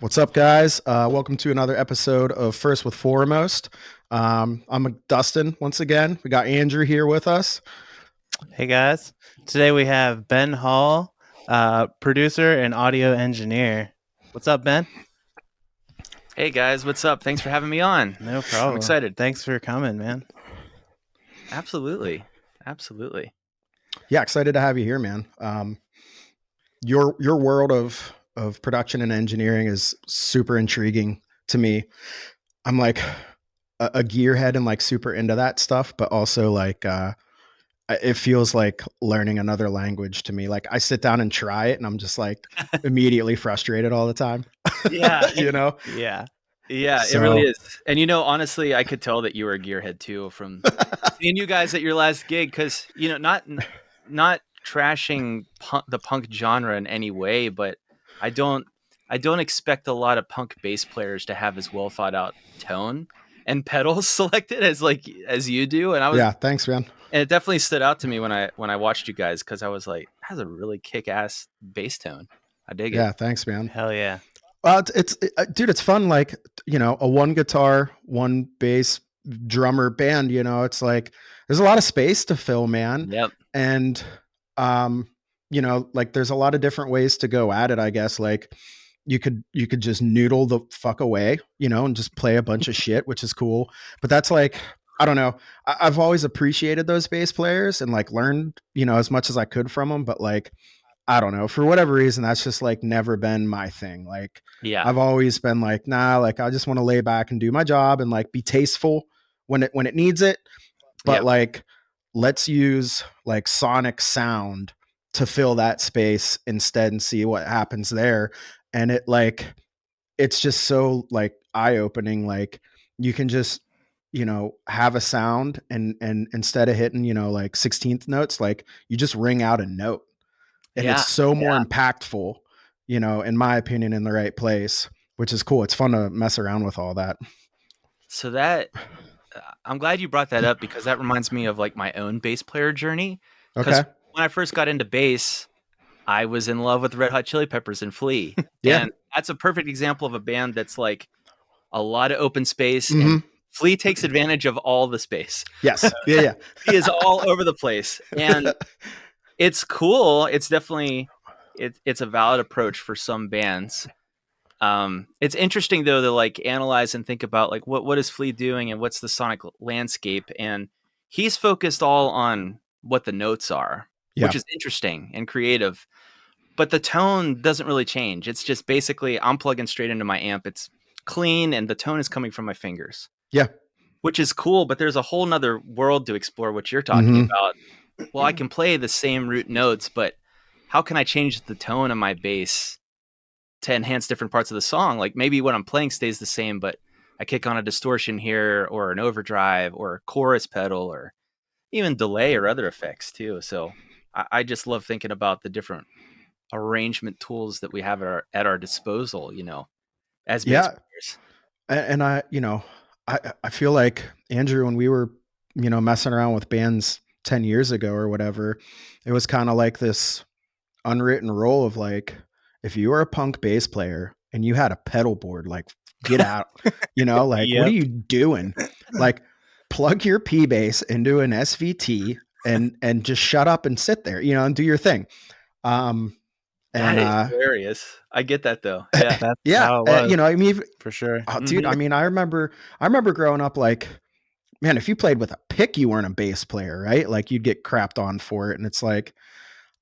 What's up, guys? Welcome to another episode of First with Foremost. I'm Dustin once again. We got Andrew here with us. Hey guys, today we have Ben Hall, producer and audio engineer. What's up, Ben? Hey guys, what's up? Thanks for having me on. No problem. I'm excited. Thanks for coming, man. Absolutely. Yeah, excited to have you here, man. Your world of production and engineering is super intriguing to me. I'm like a gearhead and like super into that stuff, but also like it feels like learning another language to me. Like I sit down and try it, and I'm just like immediately frustrated all the time. Yeah. you know. Yeah. Yeah, it really is. And honestly, I could tell that you were a gearhead too from seeing you guys at your last gig, because not trashing the punk genre in any way, but I don't expect a lot of punk bass players to have as well thought out tone and pedals selected as you do. And yeah, thanks, man. And it definitely stood out to me when I watched you guys, because I was like, that has a really kick-ass bass tone. I dig it. Yeah, thanks, man. Hell yeah. Well, dude, it's fun. Like, a one guitar, one bass drummer band, it's like, there's a lot of space to fill, man. Yep. And, like there's a lot of different ways to go at it, I guess. Like you could just noodle the fuck away, and just play a bunch of shit, which is cool. But that's like, I don't know. I've always appreciated those bass players and like learned, as much as I could from them. But like, I don't know, for whatever reason, that's just like never been my thing. Like, Yeah, I've always been like, nah, like I just want to lay back and do my job and like be tasteful when it needs it. But like, let's use like sonic sound to fill that space instead and see what happens there. And it's just so like eye opening. Like you can just, have a sound and instead of hitting, like 16th notes, like you just ring out a note. And it's so more impactful, in my opinion, in the right place, which is cool. It's fun to mess around with all that. So I'm glad you brought that up, because that reminds me of like my own bass player journey. Because when I first got into bass, I was in love with Red Hot Chili Peppers and Flea. Yeah. And that's a perfect example of a band that's like a lot of open space, Mhm. and Flea takes advantage of all the space. Yes. Yeah. He is all over the place. And it's cool. It's definitely it's a valid approach for some bands. It's interesting though to like analyze and think about like what is Flea doing and what's the sonic landscape, and he's focused all on what the notes are, which is interesting and creative. But the tone doesn't really change. It's just basically I'm plugging straight into my amp. It's clean and the tone is coming from my fingers. Yeah. Which is cool, but there's a whole nother world to explore, what you're talking about. Well, I can play the same root notes, but how can I change the tone of my bass to enhance different parts of the song? Like maybe what I'm playing stays the same, but I kick on a distortion here or an overdrive or a chorus pedal or even delay or other effects too. So I just love thinking about the different arrangement tools that we have at our disposal, as bass players. And I feel like, Andrew, when we were, messing around with bands 10 years ago or whatever, it was kind of like this unwritten rule of like, if you were a punk bass player and you had a pedal board, like get out, like, what are you doing? Like plug your P bass into an SVT and just shut up and sit there, and do your thing. That is hilarious. I get that though. Yeah, that's how it was, I mean, for sure. Oh, dude, I mean, I remember growing up, like, man, if you played with a pick, you weren't a bass player, right? Like you'd get crapped on for it. And it's like,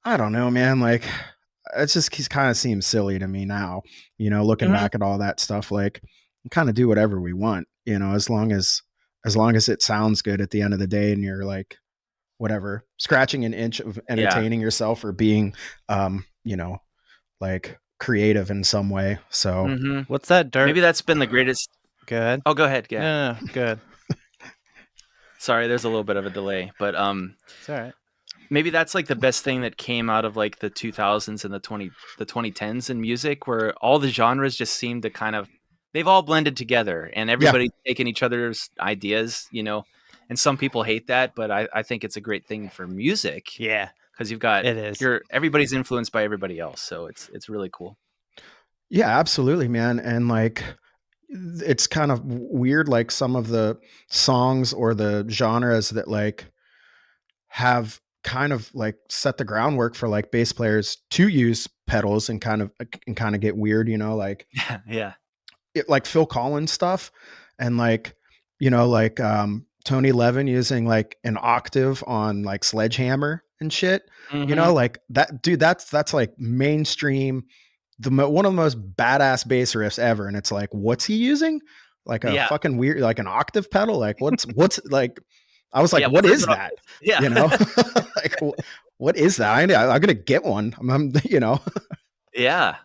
I don't know, man. Like it's just, he kind of seems silly to me now, looking back at all that stuff. Like we kind of do whatever we want, as long as it sounds good at the end of the day. And you're like, whatever, scratching an inch of entertaining yourself or being, like creative in some way. So what's that dirt? Maybe that's been the greatest. Go ahead. Oh, go ahead. Yeah. No, good. Sorry, there's a little bit of a delay, but it's all right. Maybe that's like the best thing that came out of like the 2000s and the 2010s in music, where all the genres just seem to they've all blended together and everybody's taking each other's ideas, and some people hate that, but I think it's a great thing for music. Yeah. Because you've got it is. Everybody's influenced by everybody else, so it's really cool. Yeah, absolutely, man. And like, it's kind of weird, like some of the songs or the genres that like have kind of like set the groundwork for like bass players to use pedals and kind of get weird, you know, like Yeah. it, like Phil Collins stuff, and like, you know, like Tony Levin using like an octave on like Sledgehammer and shit, you Mm-hmm. know, like that dude, that's like mainstream, one of the most badass bass riffs ever. And it's like, what's he using? Like a Yeah. fucking weird, like an octave pedal. Like what's like, I was like, Yeah. what What is is it? that? Yeah. You know, like what is that? I'm gonna get one. You know. Yeah.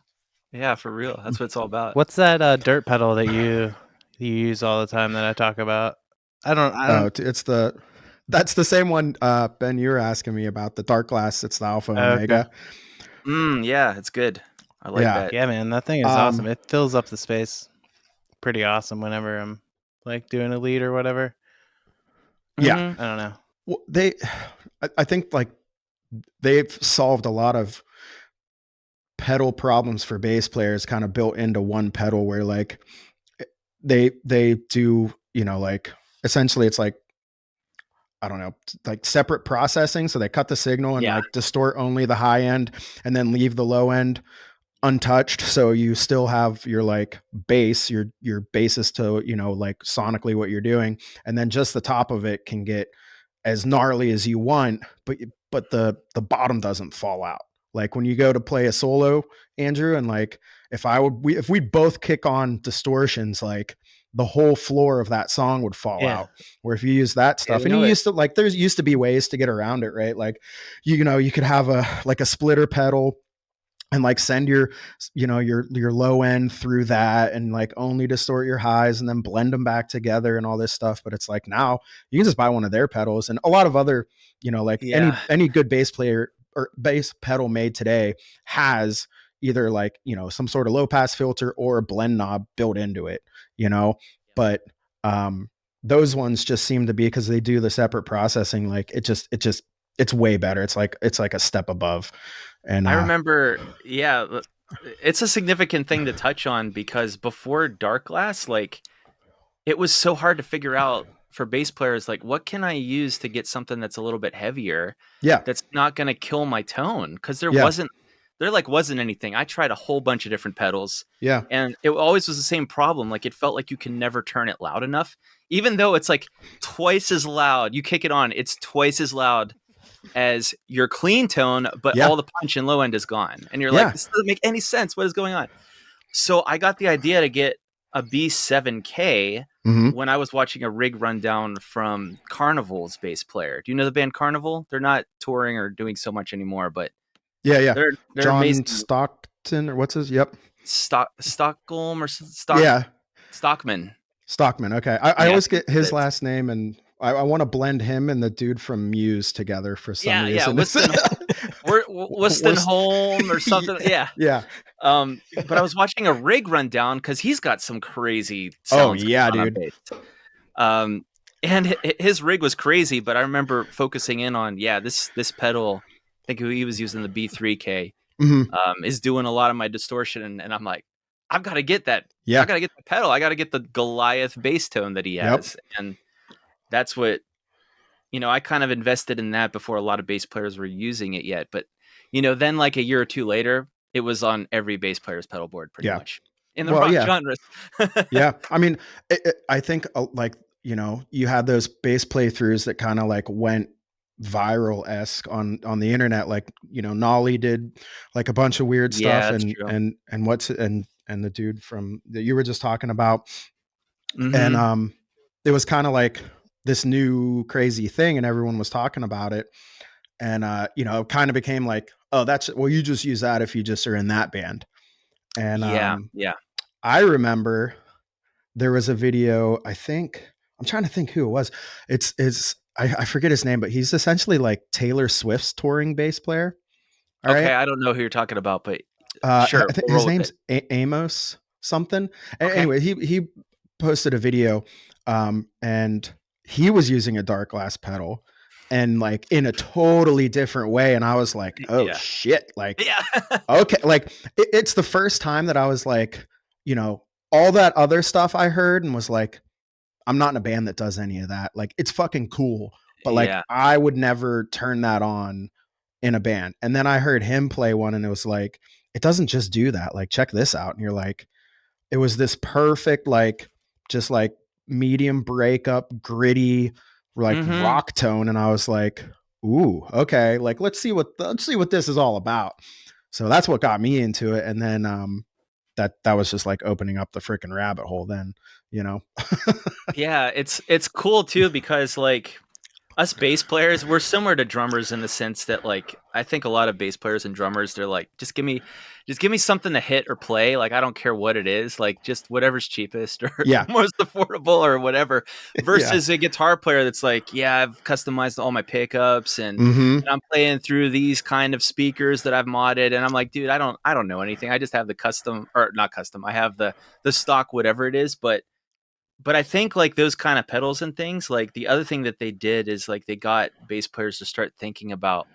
Yeah. For real. That's what it's all about. What's that dirt pedal that you use all the time that I talk about? I don't. Oh, that's the same one, Ben, you were asking me about, the Dark Glass. It's the Alpha Okay. Omega. Yeah. It's good. I like Yeah. that. Yeah, man, that thing is awesome. It fills up the space. Pretty awesome whenever I'm like doing a lead or whatever. Yeah. Mhm. I don't know. Well, I think like they've solved a lot of pedal problems for bass players, kind of built into one pedal, where like they do, you know, like essentially it's like, I don't know, like separate processing. So they cut the signal and Yeah. like distort only the high end and then leave the low end untouched. So you still have your like bass, your basis to, you know, like sonically what you're doing. And then just the top of it can get as gnarly as you want, but the bottom doesn't fall out. Like when you go to play a solo, Andrew, and like if we both kick on distortions, like the whole floor of that song would fall Yeah. out. Where if you use that Yeah, stuff, we and you know it. used to like, there's used to be ways to get around it, right? Like, you know, you could have a like a splitter pedal and like send your, you know, your low end through that and like only distort your highs and then blend them back together and all this stuff. But it's like, now you can just buy one of their pedals, and a lot of other, you know, like Yeah. any good bass player or bass pedal made today has either like, you know, some sort of low pass filter or a blend knob built into it, you know. But those ones just seem to be, because they do the separate processing, like it's way better. It's like a step above. And I remember, yeah, it's a significant thing to touch on, because before Dark Glass, like, it was so hard to figure out for bass players, like, what can I use to get something that's a little bit heavier, yeah, that's not going to kill my tone? Because there yeah, wasn't anything. I tried a whole bunch of different pedals, yeah, and it always was the same problem. Like, it felt like you can never turn it loud enough, even though it's like twice as loud. You kick it on, it's twice as loud as your clean tone, but yeah, all the punch and low end is gone. And you're like, yeah. this doesn't make any sense. What is going on? So I got the idea to get a B7K Mm-hmm. when I was watching a rig rundown from Carnival's bass player. Do you know the band Carnival? They're not touring or doing so much anymore, but Yeah, yeah. they're John amazing. Stockton, or what's his? Yep. Stockholm or Yeah, Stockman. Stockman. Okay, I Yeah, always get his that's it. last name, and I want to blend him and the dude from Muse together for some Yeah, reason. Weston Holm or something. Yeah. Yeah. But I was watching a rig rundown because he's got some crazy Oh sounds yeah, going on dude. bass. And his rig was crazy, but I remember focusing in on, this pedal, I think he was using the B3K, Mm-hmm. is doing a lot of my distortion, and I'm like, I've got to get that. Yeah. I got to get the pedal. I got to get the Goliath bass tone that he has. Yep. And that's what, I kind of invested in that before a lot of bass players were using it yet. But, then like a year or two later, it was on every bass player's pedal board pretty much in the rock genres. Yeah. I mean, I think like, you had those bass playthroughs that kind of like went viral-esque on the internet. Like, Nolly did like a bunch of weird stuff, Yeah, that's true. and the dude from that you were just talking about. Mhm. And it was kind of like this new crazy thing, and everyone was talking about it. And it kind of became like, oh, you just use that if you just are in that band. And yeah. I remember there was a video, I'm trying to think who it was. I forget his name, but he's essentially like Taylor Swift's touring bass player. All Okay, right. I don't know who you're talking about, but Sure. sure, I think we'll his roll with name's it. Amos something. Okay. Anyway, he posted a video, and he was using a Dark Glass pedal, and like in a totally different way. And I was like, oh shit. Like, okay. Like it's the first time that I was like, you know, all that other stuff I heard and was like, I'm not in a band that does any of that. Like it's fucking cool. But like I would never turn that on in a band. And then I heard him play one and it was like, it doesn't just do that. Like, check this out. And you're like, it was this perfect, like, just like medium breakup, gritty, like rock tone. And I was like, ooh, okay. Like, let's see what this is all about. So that's what got me into it. And then, that was just like opening up the freaking rabbit hole then, you know? Yeah. It's cool too, because like, us bass players, we're similar to drummers in the sense that, like, I think a lot of bass players and drummers, they're like, just give me something to hit or play. Like, I don't care what it is, like just whatever's cheapest or most affordable or whatever. Versus a guitar player that's like, I've customized all my pickups and I'm playing through these kind of speakers that I've modded. And I'm like, dude, I don't know anything. I just have the custom, or not custom. I have the stock, whatever it is, But I think like those kind of pedals and things, like the other thing that they did is like they got bass players to start thinking about,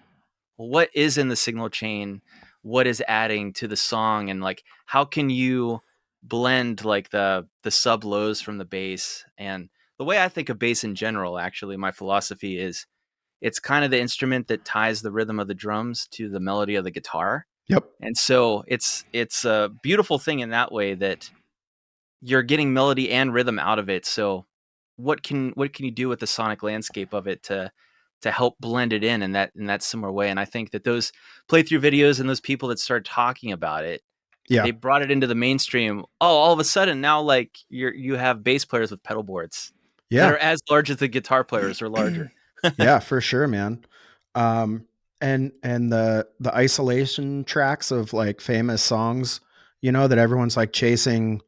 well, what is in the signal chain, what is adding to the song, and like how can you blend like the sub lows from the bass. And the way I think of bass in general, actually, my philosophy is it's kind of the instrument that ties the rhythm of the drums to the melody of the guitar. Yep. And so it's a beautiful thing in that way, that you're getting melody and rhythm out of it. So what can you do with the sonic landscape of it to help blend it in that similar way? And I think that those playthrough videos and those people that started talking about it, they brought it into the mainstream. Oh, all of a sudden now, like you have bass players with pedal boards that are as large as the guitar players or larger. Yeah, for sure, man. And the isolation tracks of like famous songs, you know, that everyone's like chasing,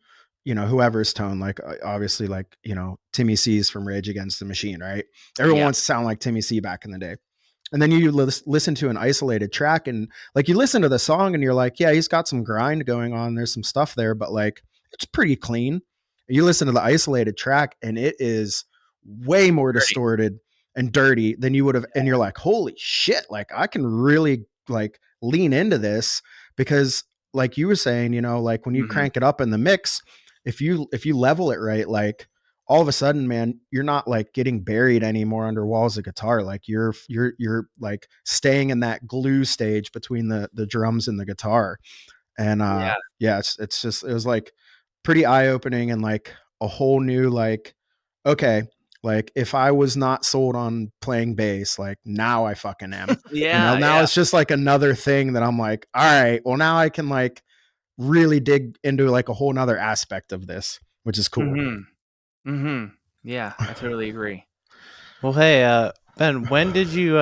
you know, whoever's tone, like obviously like, you know, Timmy C's from Rage Against the Machine, right? Everyone wants to sound like Timmy C back in the day. And then you listen to an isolated track and like you listen to the song and you're like, yeah, he's got some grind going on. There's some stuff there, but like it's pretty clean. You listen to the isolated track and it is way more distorted and dirty than you would have. And you're like, holy shit, like I can really like lean into this, because like you were saying, you know, like when you crank it up in the mix, if you level it right, like all of a sudden, man, you're not like getting buried anymore under walls of guitar. Like you're like staying in that glue stage between the drums and the guitar. And it's just, it was like pretty eye opening and like a whole new, like, okay, like if I was not sold on playing bass, like now I fucking am. Now it's just like another thing that I'm like, all right, well now I can like really dig into like a whole nother aspect of this, which is cool. Yeah, I totally agree. Well, hey, Ben, when did you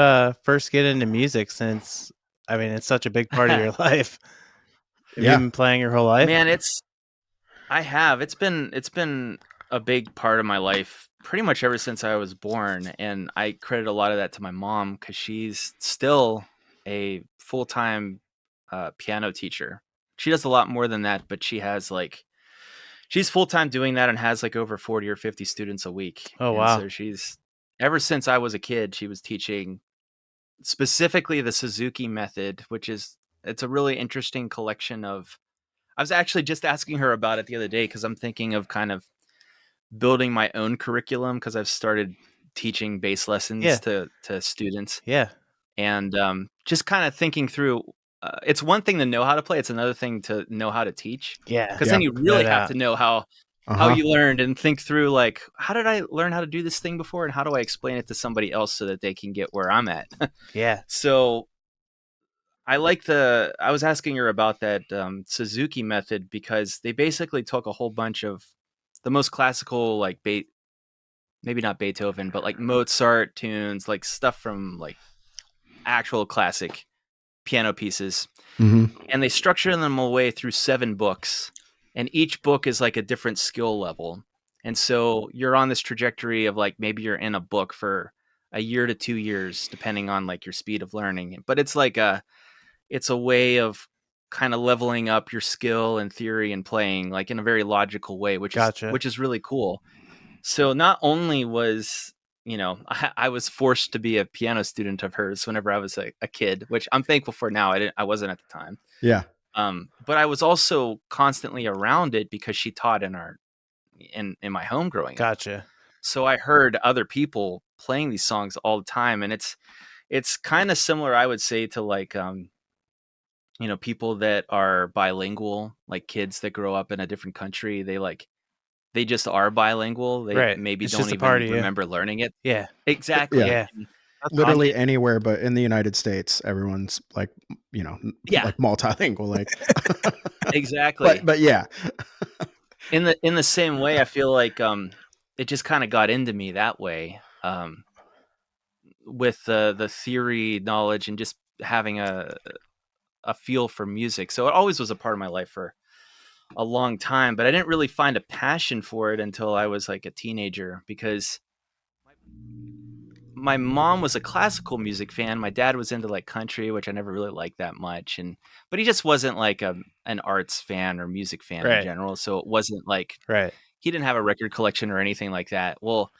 first get into music? Since I mean, it's such a big part of your life. Have you been playing your whole life? Man, it's been a big part of my life pretty much ever since I was born, and I credit a lot of that to my mom, because she's still a full-time piano teacher. She does a lot more than that, but she's full-time doing that and has like over 40 or 50 students a week. Oh, wow. So she's, ever since I was a kid, she was teaching specifically the Suzuki method, it's a really interesting collection of, I was actually just asking her about it the other day, because I'm thinking of kind of building my own curriculum, because I've started teaching bass lessons to students. Yeah. And just kind of thinking through, it's one thing to know how to play. It's another thing to know how to teach. Yeah. Because then you really have to know how you learned, and think through like, how did I learn how to do this thing before? And how do I explain it to somebody else so that they can get where I'm at? Yeah. So I was asking her about that Suzuki method, because they basically took a whole bunch of the most classical, like maybe not Beethoven, but like Mozart tunes, like stuff from like actual classic piano pieces, and they structure them away through 7 books, and each book is like a different skill level. And so you're on this trajectory of like, maybe you're in a book for a year to 2 years, depending on like your speed of learning. But it's like it's a way of kind of leveling up your skill and theory and playing like in a very logical way, which is really cool. So not only was I was forced to be a piano student of hers whenever I was a kid, which I'm thankful for now. I wasn't at the time. Yeah. But I was also constantly around it because she taught in my home growing up. Gotcha. So I heard other people playing these songs all the time, and it's kind of similar, I would say, to like people that are bilingual, like kids that grow up in a different country. They just are bilingual. They Right. maybe It's don't just a even part of you. remember learning it. Yeah. Exactly. Yeah. And literally anywhere, but in the United States, everyone's like, like multilingual, like exactly. But yeah. In the same way, I feel like it just kind of got into me that way, with the theory knowledge and just having a feel for music. So it always was a part of my life for a long time, but I didn't really find a passion for it until I was like a teenager, because my mom was a classical music fan. My dad was into like country, which I never really liked that much. But he just wasn't like an arts fan or music fan in general. So it wasn't like, he didn't have a record collection or anything like that. Well,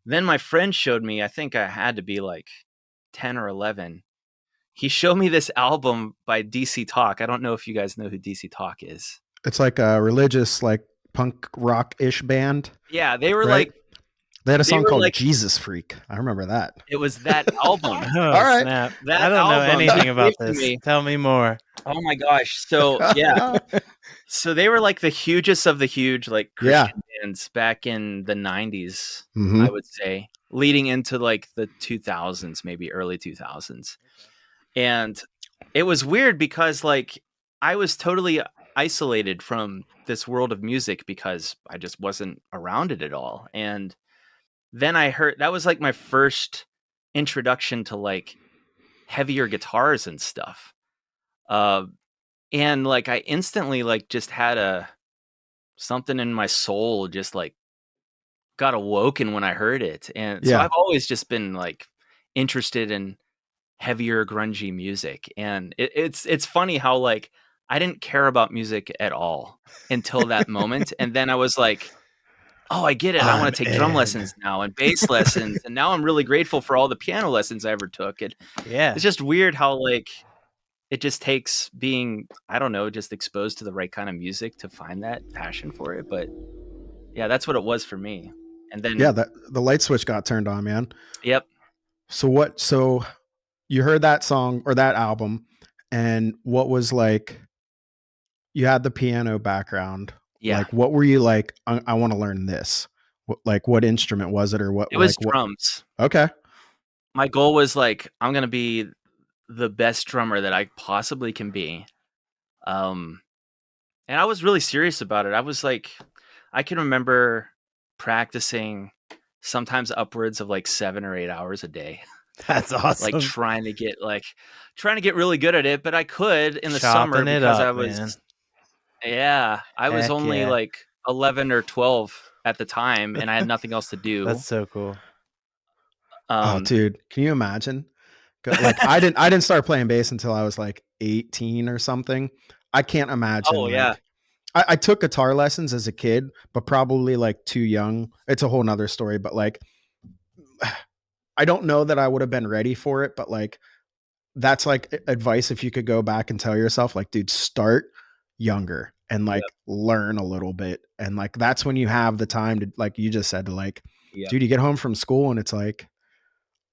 then my friend showed me, I think I had to be like 10 or 11. He showed me this album by DC Talk. I don't know if you guys know who DC Talk is. It's like a religious, like punk rock-ish band. Yeah, they were like, they had a song called Jesus Freak. I remember that. It was that album. All right. Snap. I don't know anything about this. Tell me more. Oh my gosh. So yeah. So they were like the hugest of the huge, like Christian bands back in the 90s, I would say, leading into like the 2000s, maybe early 2000s. And it was weird because like I was totally isolated from this world of music because I just wasn't around it at all. And then I heard, that was like my first introduction to like heavier guitars and stuff. And like I instantly like just had something in my soul just like got awoken when I heard it. And so I've always just been like interested in heavier grungy music. And it's funny how like I didn't care about music at all until that moment. And then I was like, oh, I get it. I want to take drum lessons now and bass lessons. And now I'm really grateful for all the piano lessons I ever took. And it's just weird how like it just takes being, I don't know, just exposed to the right kind of music to find that passion for it. But yeah, that's what it was for me. And then the light switch got turned on, man. Yep. So you heard that song or that album, and what was like, you had the piano background. Yeah. Like, what were you like, I want to learn this? What instrument was it, or what? It was drums. Okay. My goal was like, I'm going to be the best drummer that I possibly can be. And I was really serious about it. I was like, I can remember practicing sometimes upwards of like 7 or 8 hours a day. That's awesome. Like trying to get really good at it, but I could in the summer because I was, man. Yeah, I was only like 11 or 12 at the time, and I had nothing else to do. That's so cool. Oh, dude, can you imagine? Like I didn't start playing bass until I was like 18 or something. I can't imagine. Oh yeah. I took guitar lessons as a kid, but probably like too young. It's a whole nother story, but like, I don't know that I would have been ready for it, but like, that's like advice. If you could go back and tell yourself like, dude, start younger and like learn a little bit. And like, that's when you have the time to, like you just said, to like, dude, you get home from school and it's like,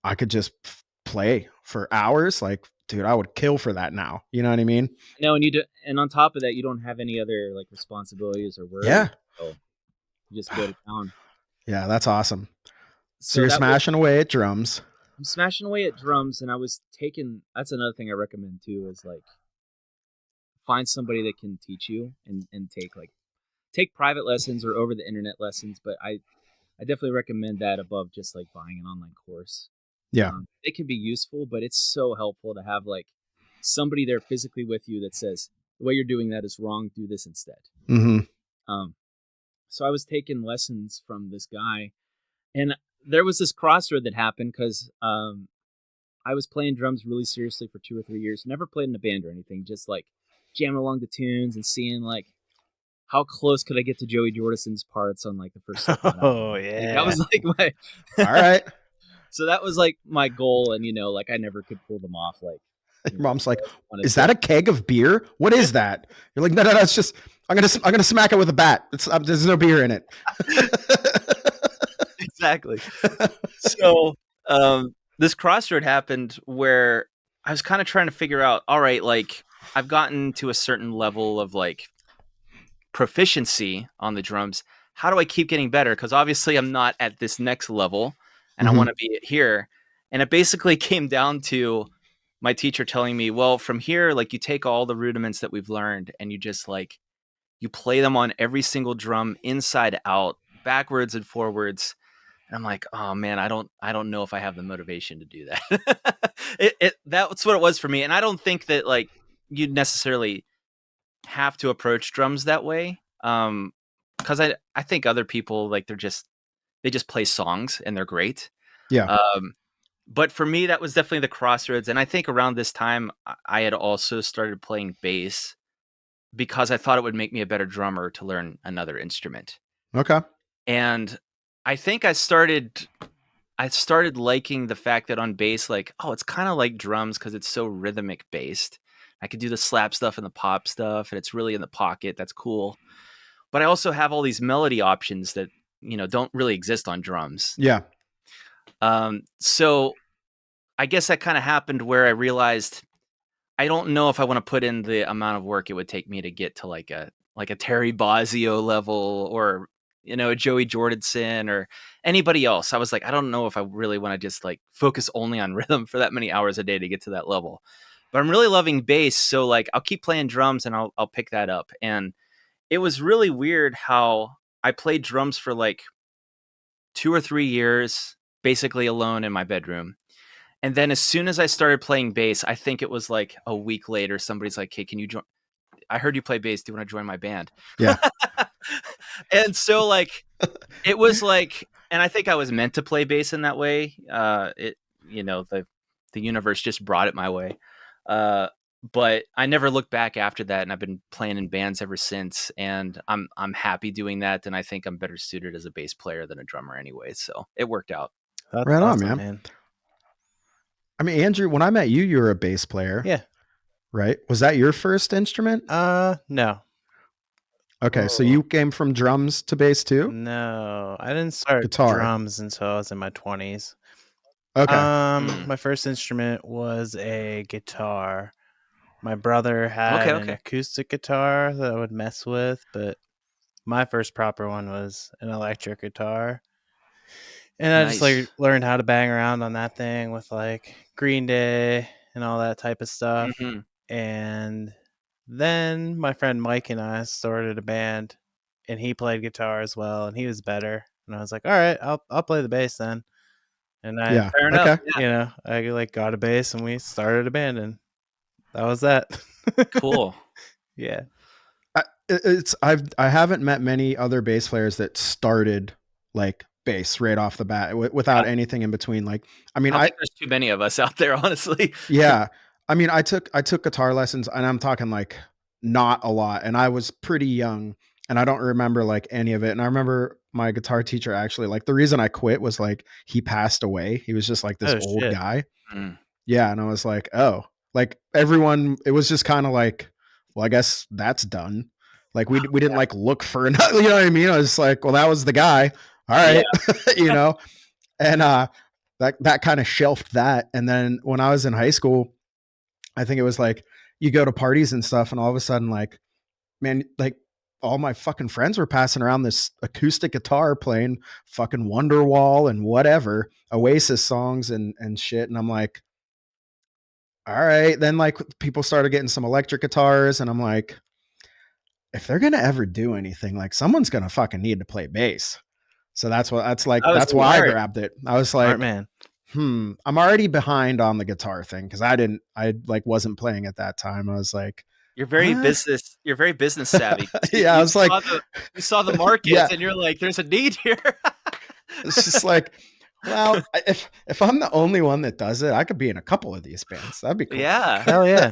I could just play for hours. Like, dude, I would kill for that now. You know what I mean? No, and on top of that, you don't have any other like responsibilities or work. Yeah. So you just go to town. Yeah, that's awesome. So you're smashing away at drums. I'm smashing away at drums, and that's another thing I recommend too, is like find somebody that can teach you and take private lessons or over the internet lessons. But I definitely recommend that above just like buying an online course. Yeah. It can be useful, but it's so helpful to have like somebody there physically with you that says, the way you're doing that is wrong, do this instead. Mm-hmm. So I was taking lessons from this guy, and there was this crossroad that happened because I was playing drums really seriously for 2 or 3 years. Never played in a band or anything, just like jamming along the tunes and seeing like how close could I get to Joey Jordison's parts on like the first. Oh yeah, that was like my. All right. So that was like my goal, and like I never could pull them off. Like your mom's like, "Is that a keg of beer? What is that?" You're like, "No, it's just I'm gonna smack it with a bat. There's no beer in it." Exactly. So this crossroad happened where I was kind of trying to figure out, all right, like I've gotten to a certain level of like proficiency on the drums. How do I keep getting better? Because obviously I'm not at this next level and I want to be here. And it basically came down to my teacher telling me, well, from here, like you take all the rudiments that we've learned and you just like, you play them on every single drum inside out, backwards and forwards. And I'm like, oh man, I don't know if I have the motivation to do that. That's what it was for me. And I don't think that like you'd necessarily have to approach drums that way. Because I think other people like they just play songs and they're great. Yeah. But for me, that was definitely the crossroads. And I think around this time I had also started playing bass because I thought it would make me a better drummer to learn another instrument. Okay. And I think I started liking the fact that on bass, like, oh, it's kind of like drums because it's so rhythmic based. I could do the slap stuff and the pop stuff, and it's really in the pocket. That's cool. But I also have all these melody options that, don't really exist on drums. Yeah. So I guess that kind of happened where I realized I don't know if I want to put in the amount of work it would take me to get to like a Terry Bozzio level or, a Joey Jordison or anybody else. I was like, I don't know if I really want to just like focus only on rhythm for that many hours a day to get to that level. But I'm really loving bass. So like I'll keep playing drums and I'll pick that up. And it was really weird how I played drums for like 2 or 3 years, basically alone in my bedroom. And then as soon as I started playing bass, I think it was like a week later, somebody's like, hey, can you join? I heard you play bass. Do you want to join my band? Yeah. And so like, it was like, and I think I was meant to play bass in that way. The universe just brought it my way. But I never looked back after that. And I've been playing in bands ever since. And I'm happy doing that. And I think I'm better suited as a bass player than a drummer anyway. So it worked out. That's right awesome, on, man. I mean, Andrew, when I met you, you were a bass player. Yeah. Right? Was that your first instrument? No. Okay, so you came from drums to bass too? No, I didn't start Guitar. drums until I was in my 20s. Okay. My first instrument was a guitar. My brother had an acoustic guitar that I would mess with, but my first proper one was an electric guitar. And I just like learned how to bang around on that thing with like Green Day and all that type of stuff. Mm-hmm. And then my friend Mike and I started a band, and he played guitar as well, and he was better. And I was like, all right, I'll play the bass then. And I, fair enough. I like got a bass, and we started a band, and that was that. Cool. Yeah. I haven't met many other bass players that started like bass right off the bat without anything in between. Like, I mean, I think there's too many of us out there, honestly. Yeah. I mean, I took guitar lessons, and I'm talking like not a lot, and I was pretty young, and I don't remember like any of it. And I remember my guitar teacher actually, like, the reason I quit was like he passed away. He was just like this old guy. Yeah. And I was like, oh, like everyone, it was just kind of like, well, I guess that's done. Like we didn't like look for another, you know what I mean? I was like, well, that was the guy. All right. Yeah. And that kind of shelved that. And then when I was in high school, I think it was like you go to parties and stuff, and all of a sudden, like, man, like all my fucking friends were passing around this acoustic guitar playing fucking Wonderwall and whatever, Oasis songs and shit. And I'm like, all right. Then like people started getting some electric guitars, and I'm like, if they're going to ever do anything, like someone's going to fucking need to play bass. So that's why I grabbed it. I was like, smart man. I'm already behind on the guitar thing because I like wasn't playing at that time. I was like, you're very business savvy. Yeah, I was like, you saw the market, and you're like, there's a need here. It's just like, well, if I'm the only one that does it, I could be in a couple of these bands. That'd be cool. Yeah, hell yeah.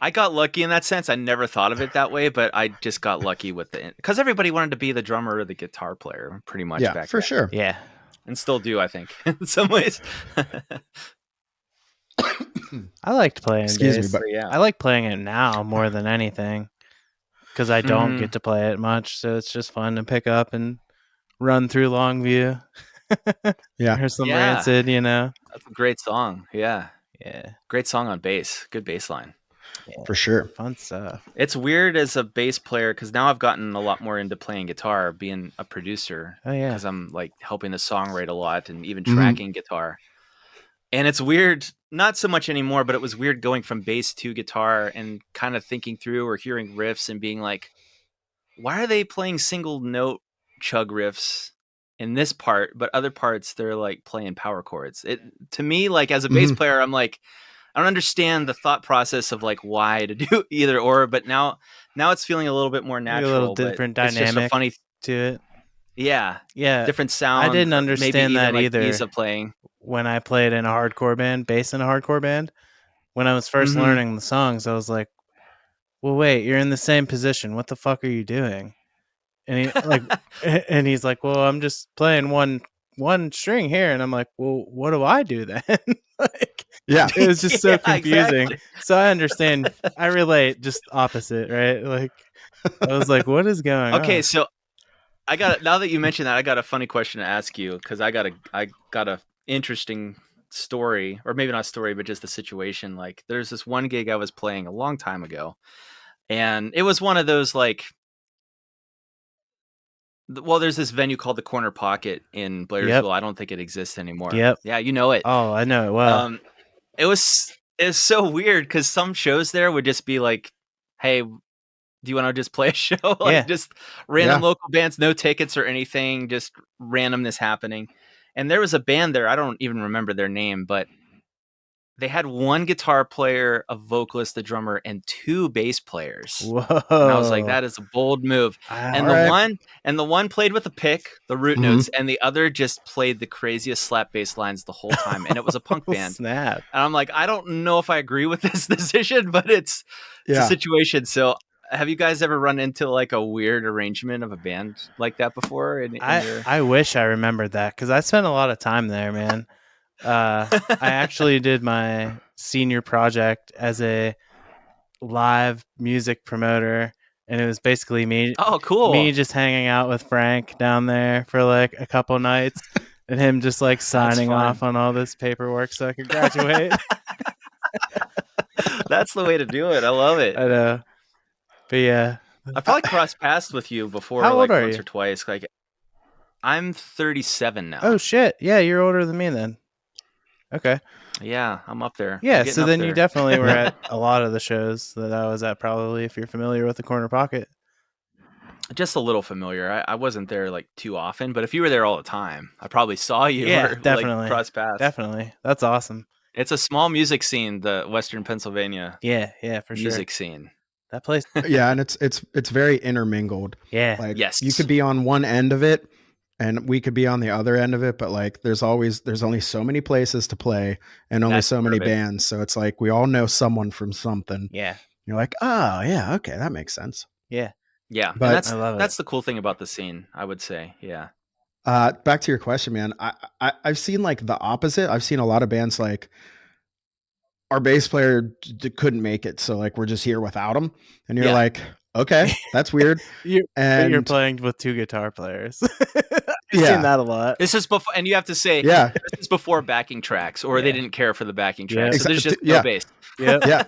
I got lucky in that sense. I never thought of it that way, but I just got lucky with it because everybody wanted to be the drummer or the guitar player, pretty much. Yeah, back for then. sure. Yeah. and still do, I think, in some ways. I liked playing Excuse bass. me, but yeah, I like playing it now more than anything because I don't get to play it much. So it's just fun to pick up and run through Longview. Yeah. Here's some Rancid, you know. That's a great song. Yeah. Yeah. Great song on bass. Good bass line. Yeah, for sure. fun stuff. It's weird as a bass player because now I've gotten a lot more into playing guitar, being a producer. Oh yeah, because I'm like helping the songwrite a lot and even tracking guitar. And it's weird, not so much anymore, but it was weird going from bass to guitar and kind of thinking through or hearing riffs and being like, why are they playing single note chug riffs in this part, but other parts they're like playing power chords? It to me, like as a bass player, I'm like, I don't understand the thought process of like why to do either or, but now it's feeling a little bit more natural. A little different dynamic it's just a funny to it. Yeah. Different sound. I didn't understand that like either. Ease of playing when I played in a hardcore band, bass in a hardcore band. When I was first learning the songs, I was like, "Well, wait, you're in the same position. What the fuck are you doing?" And he's like, "Well, I'm just playing one string here," and I'm like, "Well, what do I do then?" Like, it was just so confusing. Exactly. So I understand. I relate. Just opposite, right? Like, I was like, "What is going on?" Okay, so now that you mentioned that, I got a funny question to ask you because I got a interesting story, or maybe not a story, but just a situation. Like, there's this one gig I was playing a long time ago, and it was one of those like. Well, there's this venue called the Corner Pocket in Blairsville. Yep. I don't think it exists anymore. Yep. Yeah, you know it. Oh, I know it well. It was so weird because some shows there would just be like, "Hey, do you want to just play a show?" Like just random local bands, no tickets or anything, just randomness happening. And there was a band there. I don't even remember their name, but they had one guitar player, a vocalist, a drummer, and two bass players. Whoa. And I was like, that is a bold move. And the one played with a pick, the root notes, and the other just played the craziest slap bass lines the whole time. And it was a punk band. Snap. And I'm like, I don't know if I agree with this decision, but it's a situation. So have you guys ever run into like a weird arrangement of a band like that before? I wish I remembered that because I spent a lot of time there, man. I actually did my senior project as a live music promoter, and it was basically me. Oh, cool! Me just hanging out with Frank down there for like a couple nights, and him just like signing off on all this paperwork so I could graduate. That's the way to do it. I love it. I know, but yeah, I probably crossed paths with you before. How old like are once you? Or twice. Like, I'm 37 now. Oh shit! Yeah, you're older than me then. Okay. Yeah, I'm up there. Yeah, so then you definitely were at a lot of the shows that I was at, probably, if you're familiar with the Corner Pocket. Just a little familiar. I wasn't there like too often, but if you were there all the time, I probably saw you. Yeah, or, definitely. Like, cross paths. Definitely. That's awesome. It's a small music scene, the Western Pennsylvania. Yeah, for sure. Music scene. That place. Yeah, and it's very intermingled. Yeah. Like, yes. You could be on one end of it and we could be on the other end of it, but like there's only so many places to play and only so many bands. So it's like we all know someone from something. Yeah. You're like, oh yeah, okay, that makes sense. Yeah. Yeah. But that's the cool thing about the scene, I would say. Yeah. Back to your question, man. I've seen like the opposite. I've seen a lot of bands like our bass player couldn't make it, so like we're just here without him. And you're like, okay, that's weird. You're playing with two guitar players. I've seen that a lot. This is before, and you have to say, this is before backing tracks, or they didn't care for the backing tracks. Yeah. So there's just no bass. Yeah.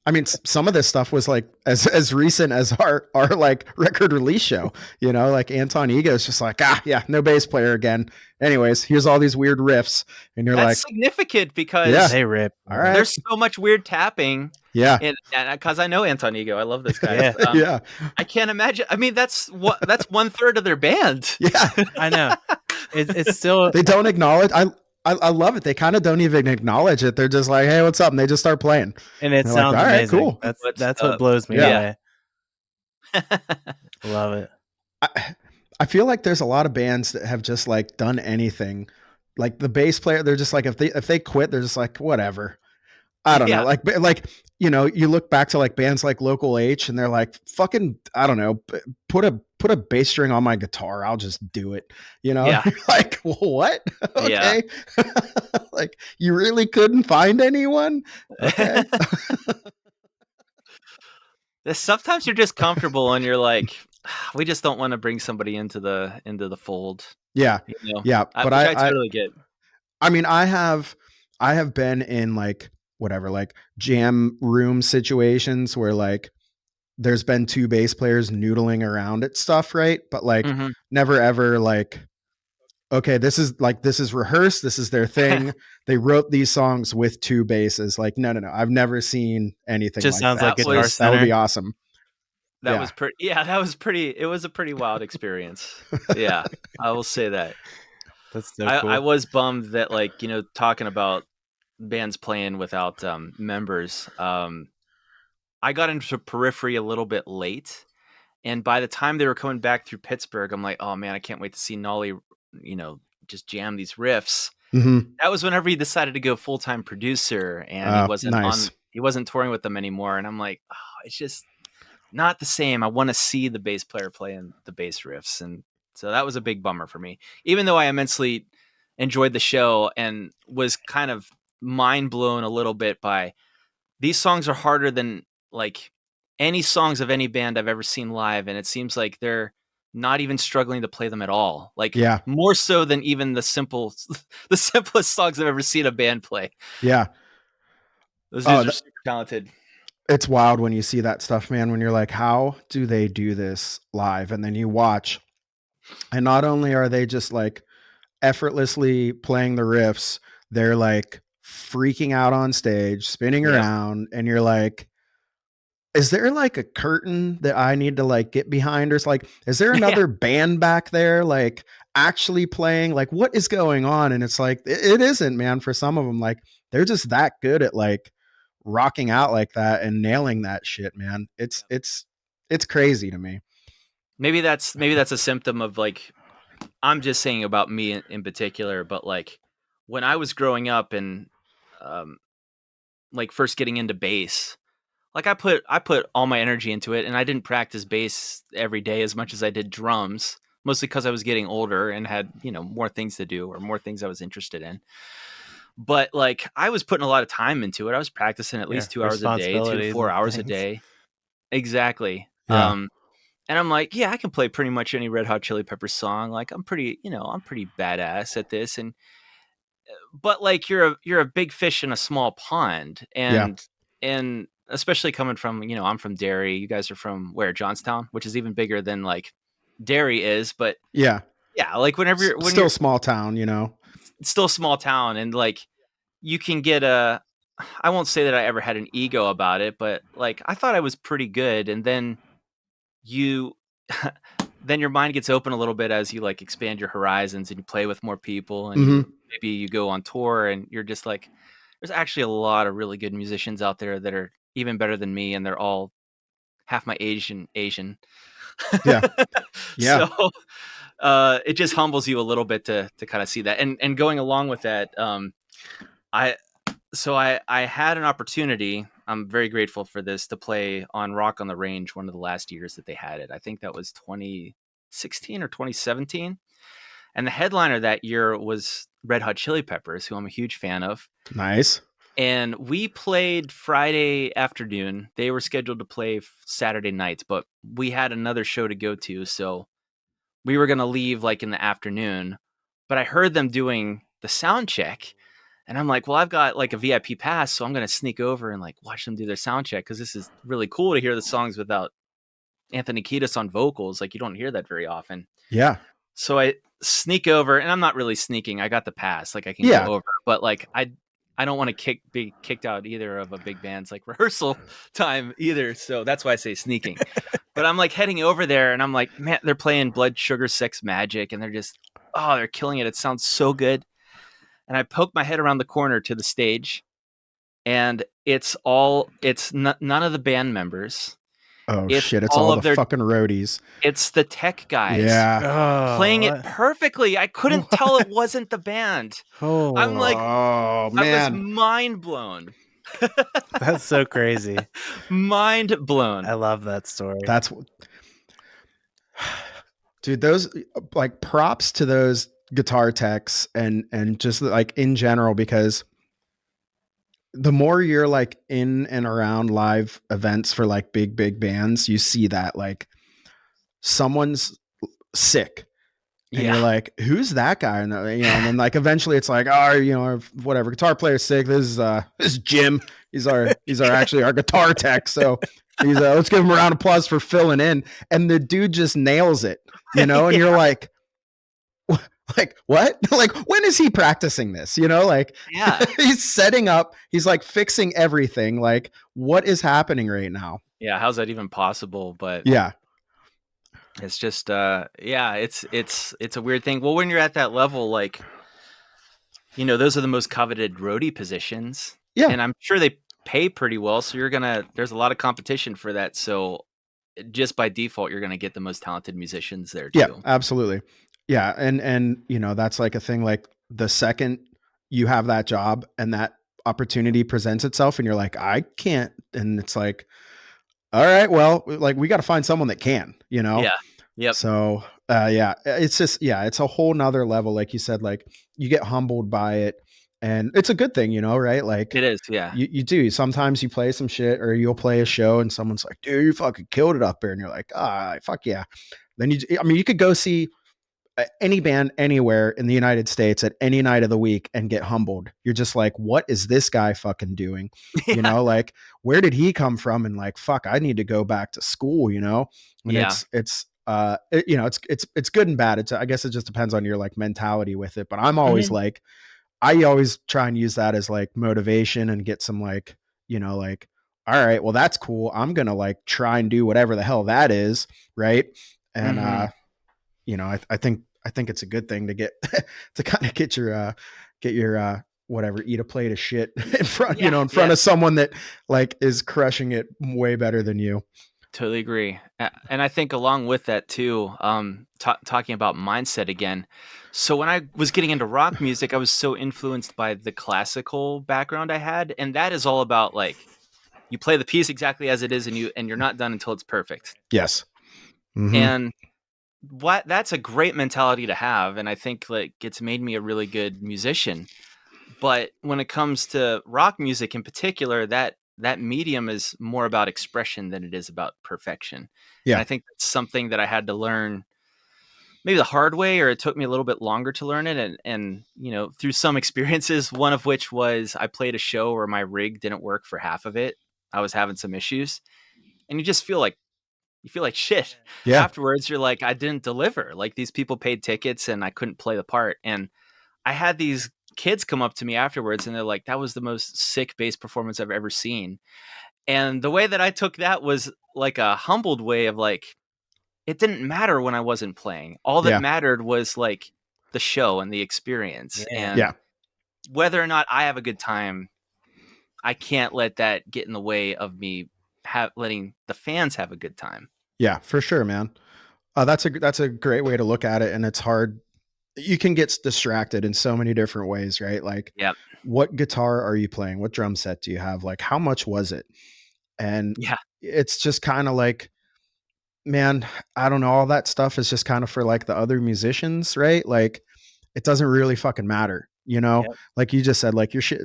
I mean, some of this stuff was like as recent as our like record release show, you know, like Anton Ego is just like, no bass player again. Anyways, here's all these weird riffs. And you're That's significant because they rip. All right. There's so much weird tapping. Yeah. And because I know Anton Ego. I love this guy. Yeah. I can't imagine. I mean, that's 1/3 of their band. Yeah. I know. It's still. They don't acknowledge. I love it. They kind of don't even acknowledge it. They're just like, hey, what's up? And they just start playing. And it sounds like, all right, amazing. cool. That's what blows me away. Love it. I feel like there's a lot of bands that have just like done anything. Like the bass player, they're just like, if they quit, they're just like, whatever. I don't know. Like, you know, you look back to like bands like Local H and they're like, fucking, I don't know, put a put a bass string on my guitar, I'll just do it. You know, Yeah. like, well, what? Okay. Yeah. Like, you really couldn't find anyone? Okay. Sometimes you're just comfortable and you're like, we just don't want to bring somebody into the fold. Yeah. You know? Yeah. But I totally get. I mean, I have been in like whatever, like jam room situations where like there's been two bass players noodling around at stuff, right? But like never ever like, okay, this is rehearsed. This is their thing. They wrote these songs with two basses. Like, no. I've never seen anything just like sounds that. like Guitar So Center. that would be awesome. That was pretty. Yeah, that was pretty. It was a pretty wild experience. Yeah, I will say that. That's so cool. I was bummed that, like, you know, talking about bands playing without members. I got into Periphery a little bit late, and by the time they were coming back through Pittsburgh, I'm like, oh man, I can't wait to see Nolly, you know, just jam these riffs. That was whenever he decided to go full-time producer, and he wasn't touring with them anymore. And I'm like, oh, it's just not the same. I want to see the bass player playing the bass riffs. And so that was a big bummer for me, even though I immensely enjoyed the show and was kind of mind blown a little bit by these songs are harder than like any songs of any band I've ever seen live. And it seems like they're not even struggling to play them at all. Like, more so than even the simplest songs I've ever seen a band play. Yeah. Those dudes are super talented. It's wild when you see that stuff, man, when you're like, how do they do this live? And then you watch, and not only are they just like effortlessly playing the riffs, they're like freaking out on stage, spinning around, and you're like, is there like a curtain that I need to like get behind? Or it's like, is there another band back there like actually playing? Like, what is going on? And it's like, it isn't, man. For some of them, like, they're just that good at like rocking out like that and nailing that shit, man. It's crazy to me. Maybe that's a symptom of like, I'm just saying about me in particular, but like when I was growing up and like first getting into bass, like I put all my energy into it, and I didn't practice bass every day as much as I did drums, mostly because I was getting older and had, you know, more things to do or more things I was interested in. But like I was putting a lot of time into it. I was practicing at least 2 hours a day, 2 to 4 hours a day. Exactly. Yeah. And I'm like, yeah, I can play pretty much any Red Hot Chili Peppers song. Like I'm pretty badass at this. And but like you're a big fish in a small pond, and especially coming from, you know, I'm from Derry. You guys are from where? Johnstown, which is even bigger than like Derry is. But yeah, like when you're small town, you know, it's still small town, and like you can get I won't say that I ever had an ego about it, but like I thought I was pretty good, and then then your mind gets open a little bit as you like expand your horizons and you play with more people, and maybe you go on tour, and you're just like, there's actually a lot of really good musicians out there that are even better than me, and they're all half my Asian. Yeah. So it just humbles you a little bit to kind of see that. And going along with that, I had an opportunity. I'm very grateful for this, to play on Rock on the Range one of the last years that they had it. I think that was 2016 or 2017. And the headliner that year was Red Hot Chili Peppers, who I'm a huge fan of. Nice. And we played Friday afternoon. They were scheduled to play Saturday night, but we had another show to go to. So we were going to leave like in the afternoon, but I heard them doing the sound check. And I'm like, well, I've got like a VIP pass, so I'm going to sneak over and like watch them do their sound check, because this is really cool to hear the songs without Anthony Kiedis on vocals. Like you don't hear that very often. Yeah. So I sneak over, and I'm not really sneaking. I got the pass. Like I can go over, but like I don't want to be kicked out either of a big band's like rehearsal time either. So that's why I say sneaking. But I'm like heading over there, and I'm like, man, they're playing Blood Sugar Sex Magik, and they're just, they're killing it. It sounds so good. And I poke my head around the corner to the stage, and it's none of the band members. Oh shit! It's all the fucking roadies. It's the tech guys. Yeah, playing it perfectly. I couldn't tell it wasn't the band. I'm like, oh man, I was mind blown. That's so crazy. Mind blown. I love that story. dude, those like props to those guitar techs and just like in general, because the more you're like in and around live events for like big bands, you see that like someone's sick and you're like, who's that guy? And and then like eventually it's like, oh, whatever, guitar player's sick. This is Jim. He's actually our guitar tech. So he's let's give him a round of applause for filling in. And the dude just nails it, and you're like what? Like, when is he practicing this? Like, he's setting up, he's like fixing everything. Like, what is happening right now? Yeah. How's that even possible? But yeah, it's just, it's a weird thing. Well, when you're at that level, like, those are the most coveted roadie positions. Yeah. And I'm sure they pay pretty well. So there's a lot of competition for that. So just by default, you're going to get the most talented musicians there too. Yeah, absolutely. Yeah. And, that's like a thing, like the second you have that job and that opportunity presents itself and you're like, I can't. And it's like, all right, well, like we got to find someone that can, Yeah. Yep. So, it's just, it's a whole nother level. Like you said, like you get humbled by it and it's a good thing, right? Like it is. Yeah. You do. Sometimes you play some shit or you'll play a show and someone's like, dude, you fucking killed it up there. And you're like, fuck yeah. Then you could go see any band anywhere in the United States at any night of the week and get humbled. You're just like, what is this guy fucking doing? Like, where did he come from? And like, fuck, I need to go back to school, And it's good and bad. I guess it just depends on your like mentality with it. But I'm always like, I always try and use that as like motivation and get some like, like, all right, well, that's cool. I'm going to like try and do whatever the hell that is. Right. And, I think it's a good thing to get to kind of get your whatever, eat a plate of shit in front, in front of someone that like is crushing it way better than you. Totally agree. And I think along with that too, talking about mindset again. So when I was getting into rock music, I was so influenced by the classical background I had. And that is all about like, you play the piece exactly as it is and you're not done until it's perfect. Yes. Mm-hmm. And that's a great mentality to have. And I think like it's made me a really good musician. But when it comes to rock music in particular, that medium is more about expression than it is about perfection. Yeah. And I think that's something that I had to learn maybe the hard way, or it took me a little bit longer to learn it. And through some experiences, one of which was I played a show where my rig didn't work for half of it. I was having some issues and you just feel like shit. Yeah. Afterwards, you're like, I didn't deliver. Like these people paid tickets and I couldn't play the part. And I had these kids come up to me afterwards and they're like, that was the most sick bass performance I've ever seen. And the way that I took that was like a humbled way of like, it didn't matter when I wasn't playing. All that mattered was like the show and the experience. And whether or not I have a good time, I can't let that get in the way of me letting the fans have a good time. Yeah, for sure, man. That's a great way to look at it. And it's hard. You can get distracted in so many different ways, right? Like, what guitar are you playing? What drum set do you have? Like, how much was it? And it's just kind of like, man, I don't know. All that stuff is just kind of for like the other musicians, right? Like, it doesn't really fucking matter. Like you just said, like your shit,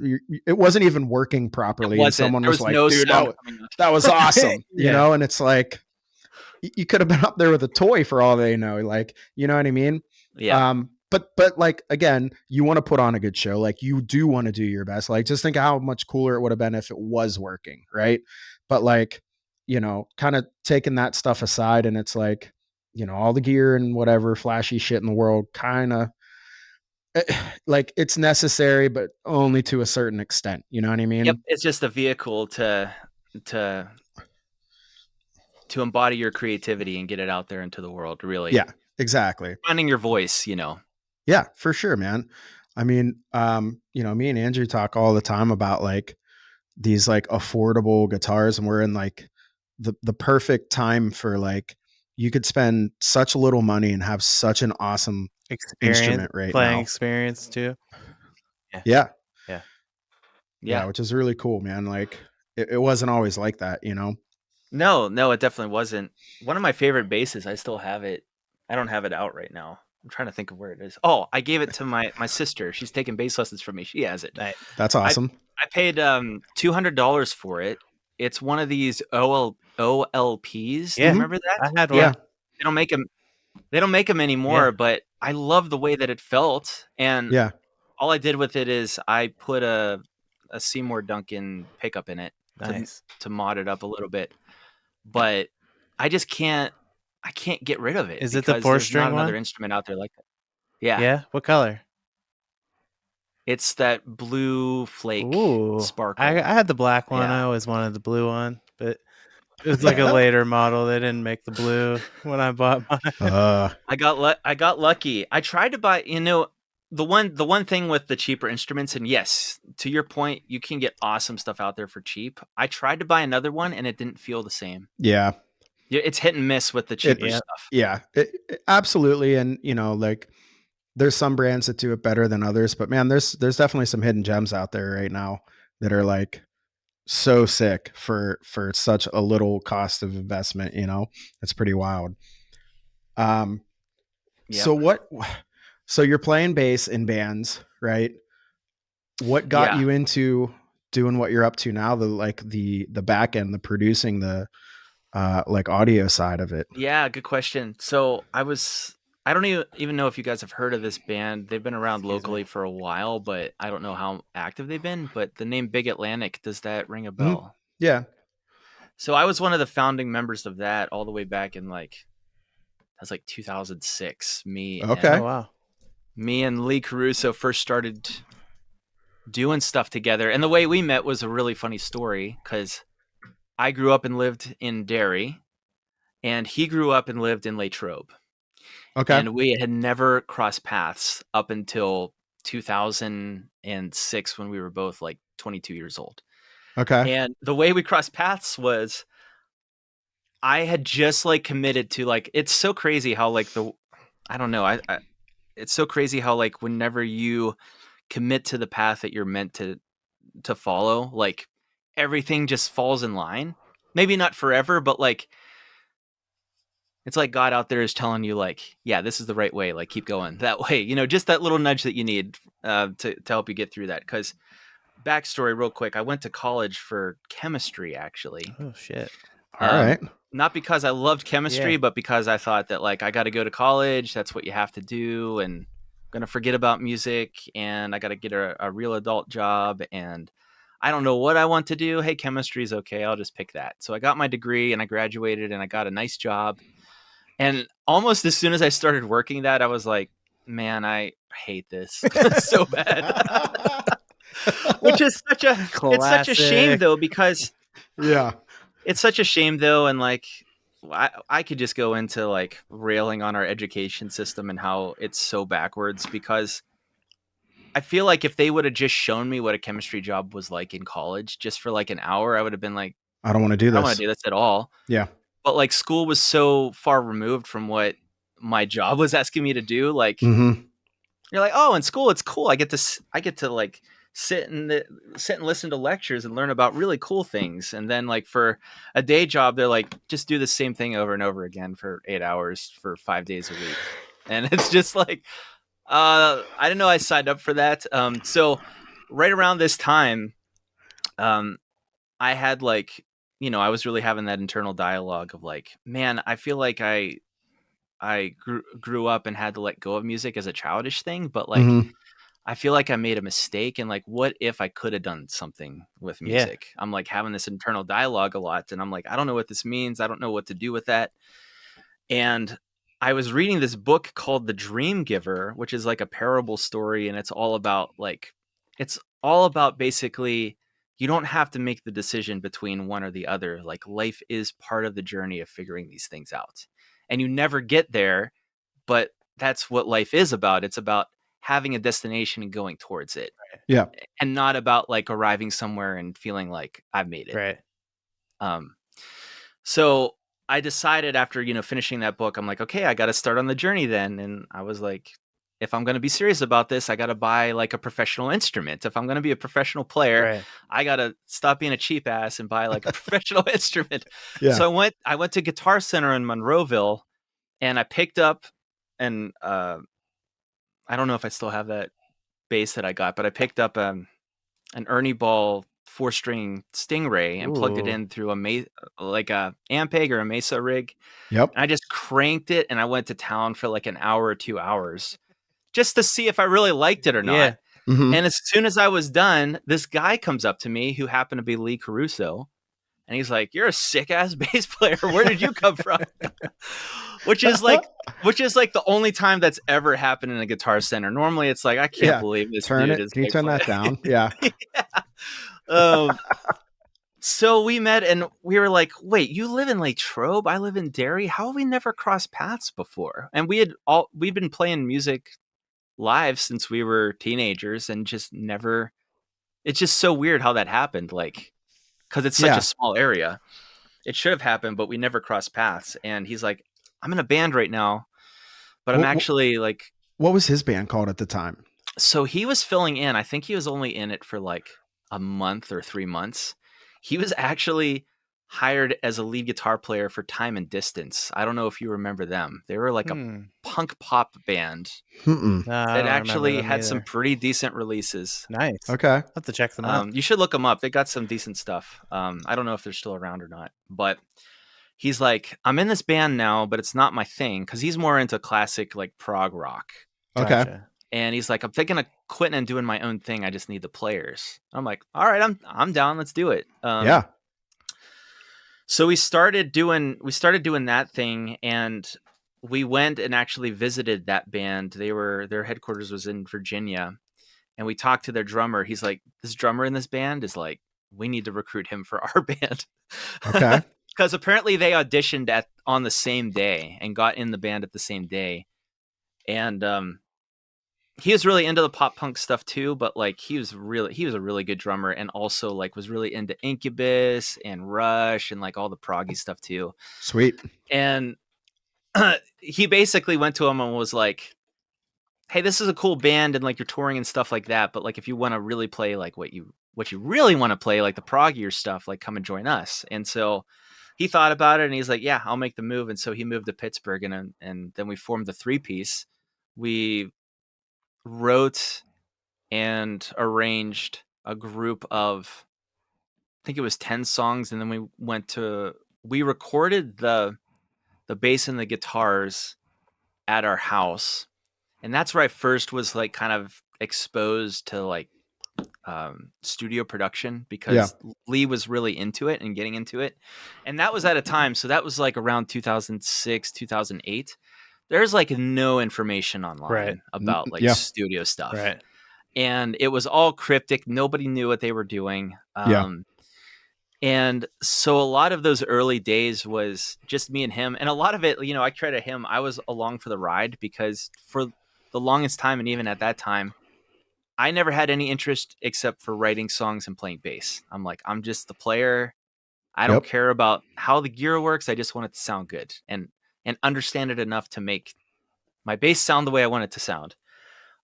it wasn't even working properly. And someone was like, dude, that was awesome, and it's like, you could have been up there with a toy for all they know. Like, you know what I mean? Yeah. But like, again, you want to put on a good show. Like you do want to do your best. Like, just think how much cooler it would have been if it was working. Right. But like, kind of taking that stuff aside and it's like, all the gear and whatever flashy shit in the world kind of, like it's necessary, but only to a certain extent. You know what I mean? Yep. It's just a vehicle to embody your creativity and get it out there into the world. Really. Yeah, exactly. Finding your voice, Yeah, for sure, man. I mean, me and Andrew talk all the time about like these like affordable guitars, and we're in like the perfect time for like, you could spend such little money and have such an awesome instrument playing now. Experience too. Yeah, which is really cool, man. Like it wasn't always like that, No, it definitely wasn't. One of my favorite basses, I still have it I don't have it out right now. I'm trying to think of where it is. Oh, I gave it to my sister. She's taking bass lessons from me. She has it. That's awesome. I paid $200 for it. It's one of these OLPs. Yeah, remember that? I had one. Yeah. They don't make them. They don't make them anymore. Yeah. But I love the way that it felt. And Yeah. all I did with it is I put a Seymour Duncan pickup in it to mod it up a little bit. But I just can't. I can't get rid of it. Is it the 4-string one? one? Another instrument out there like that. Yeah. Yeah. What color? It's that blue flake sparkle. I had the black one. Yeah. I always wanted the blue one, but it was like a later model. They didn't make the blue when I bought mine. I got lucky. I tried to buy, the one thing with the cheaper instruments, and yes, to your point, you can get awesome stuff out there for cheap. I tried to buy another one and it didn't feel the same. Yeah. It's hit and miss with the cheaper stuff. Yeah, absolutely. And like there's some brands that do it better than others, but man, there's definitely some hidden gems out there right now that are like so sick for such a little cost of investment. It's pretty wild. So you're playing bass in bands, right? What got you into doing what you're up to now? The back end, the producing, the like audio side of it. Yeah, good question. So I don't even know if you guys have heard of this band. They've been around locally for a while, but I don't know how active they've been. But the name Big Atlantic, does that ring a bell? Mm-hmm. Yeah. So I was one of the founding members of that all the way back in that's 2006. Me and Lee Caruso first started doing stuff together. And the way we met was a really funny story because I grew up and lived in Derry, and he grew up and lived in Latrobe. Okay. And we had never crossed paths up until 2006 when we were both 22 years old. Okay. And the way we crossed paths was I had just committed to it's so crazy how it's so crazy how whenever you commit to the path that you're meant to follow, everything just falls in line. Maybe not forever, but it's like God out there is telling you yeah, this is the right way. Keep going that way, just that little nudge that you need to help you get through that. Because backstory real quick, I went to college for chemistry, actually. Oh shit. All right. Not because I loved chemistry, but because I thought that I got to go to college. That's what you have to do. And I'm going to forget about music, and I got to get a real adult job. And I don't know what I want to do. Hey, chemistry is okay. I'll just pick that. So I got my degree and I graduated and I got a nice job. And almost as soon as I started working that, I was like, man, I hate this so bad. Which is it's such a shame though, because it's such a shame though. And I could just go into railing on our education system and how it's so backwards, because I feel like if they would have just shown me what a chemistry job was like in college, just for an hour, I would have been like, I don't want to do this. I don't want to do this at all. Yeah. But school was so far removed from what my job was asking me to do. Mm-hmm. You're like, oh, in school, it's cool. I get to sit and listen to lectures and learn about really cool things. And then for a day job, they're just do the same thing over and over again for 8 hours for 5 days a week. And it's just I didn't know I signed up for that. So right around this time, I had I was really having that internal dialogue of man, I feel like I grew up and had to let go of music as a childish thing, but mm-hmm. I feel like I made a mistake, and what if I could have done something with music? Yeah. I'm having this internal dialogue a lot, and I'm I don't know what this means. I don't know what to do with that. And I was reading this book called The Dream Giver, which is a parable story, and it's all about basically you don't have to make the decision between one or the other. Life is part of the journey of figuring these things out, and you never get there, but that's what life is about. It's about having a destination and going towards it. Yeah. And not about arriving somewhere and feeling I've made it. Right. So I decided after, finishing that book, I'm okay, I got to start on the journey then. And I was if I'm going to be serious about this, I got to buy a professional instrument. If I'm going to be a professional player, I got to stop being a cheap ass and buy a professional instrument. Yeah. So I went to Guitar Center in Monroeville, and I picked up and I don't know if I still have that bass that I got, but I picked up an Ernie Ball 4-string Stingray and plugged it in through a Ampeg or a Mesa rig. Yep. And I just cranked it, and I went to town for like an hour or 2 hours just to see if I really liked it or not. Mm-hmm. And as soon as I was done, this guy comes up to me who happened to be Lee Caruso. And he's like, "You're a sick ass bass player. Where did you come from?" which is like the only time that's ever happened in a Guitar Center. Normally it's like, I can't believe this dude is. Can you turn that down? Yeah. So we met and we were like, "Wait, you live in Latrobe? I live in Derry. How have we never crossed paths before?" And we've been playing music live since we were teenagers and just never. It's just so weird how that happened. Like, because it's such a small area. It should have happened, but we never crossed paths. And he's like, "I'm in a band right now, but I'm actually like..." What was his band called at the time? So he was filling in. I think he was only in it for like a month or 3 months. He was actually hired as a lead guitar player for Time and Distance. I don't know if you remember them. They were like a punk pop band that actually had some pretty decent releases. Nice. Okay. I'll have to check them out. You should look them up. They got some decent stuff. I don't know if they're still around or not, but he's like, "I'm in this band now, but it's not my thing," because he's more into classic like prog rock. Okay. Gotcha. And he's like, "I'm thinking of quitting and doing my own thing. I just need the players." I'm like, "All right, I'm down. Let's do it." Yeah. So we started doing that thing, and we went and actually visited that band. Their headquarters was in Virginia, and we talked to their drummer. He's like, "This drummer in this band is like, we need to recruit him for our band." Okay. Because apparently they auditioned on the same day and got in the band at the same day. And he was really into the pop punk stuff too, but like he was a really good drummer, and also like was really into Incubus and Rush and like all the proggy stuff too. Sweet. And he basically went to him and was like, "Hey, this is a cool band and like you're touring and stuff like that, but like if you want to really play like what you really want to play, like the proggier stuff, like come and join us." And so he thought about it and he's like, "Yeah, I'll make the move." And so he moved to Pittsburgh, and then we formed the 3-piece. We wrote and arranged a group of, I think it was 10 songs, and then we recorded the bass and the guitars at our house, and that's where I first was like kind of exposed to like studio production, because Lee was really into it and getting into it, and that was at a time, so that was like around 2006 2008. There's like no information online about like studio stuff. Right. And it was all cryptic. Nobody knew what they were doing. And so a lot of those early days was just me and him. And a lot of it, I credit him. I was along for the ride, because for the longest time, and even at that time, I never had any interest except for writing songs and playing bass. I'm like, I'm just the player. I don't care about how the gear works. I just want it to sound good and understand it enough to make my bass sound the way I want it to sound.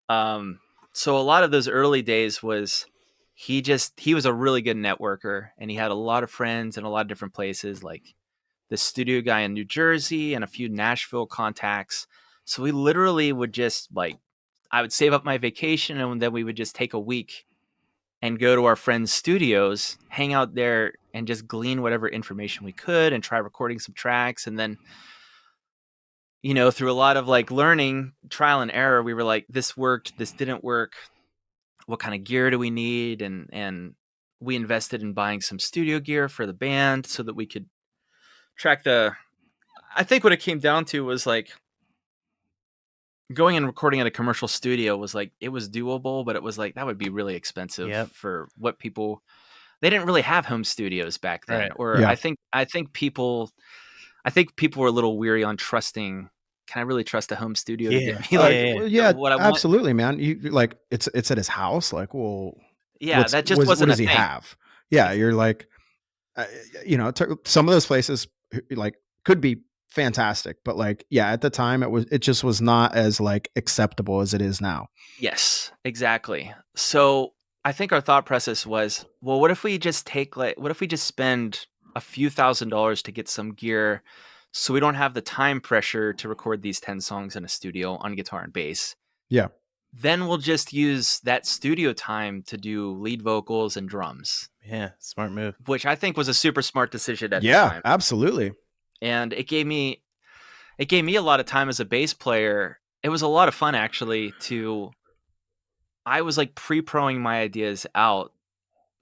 So a lot of those early days was he was a really good networker, and he had a lot of friends in a lot of different places, like the studio guy in New Jersey and a few Nashville contacts. So we literally would just like, I would save up my vacation, and then we would just take a week and go to our friends' studios, hang out there, and just glean whatever information we could and try recording some tracks. And then, through a lot of like learning, trial and error, we were like, this worked, this didn't work. What kind of gear do we need? And we invested in buying some studio gear for the band so that we could track I think what it came down to was like, going and recording at a commercial studio was like, it was doable, but it was like, that would be really expensive for what people, they didn't really have home studios back then. Right. Or I think people were a little weary on trusting. Can I really trust a home studio to get me what I want? Absolutely, man. You like, it's at his house. Like, well, that just wasn't what does he thing. have? Yeah. You're like, some of those places like could be fantastic, but like, at the time it just was not as like acceptable as it is now. Yes, exactly. So I think our thought process was, well, what if we just spend a few $1,000s to get some gear, so we don't have the time pressure to record these 10 songs in a studio on guitar and bass. Yeah. Then we'll just use that studio time to do lead vocals and drums. Yeah, smart move. Which I think was a super smart decision at the time. Yeah, absolutely. And it gave me a lot of time as a bass player. It was a lot of fun, actually, I was like pre-proing my ideas out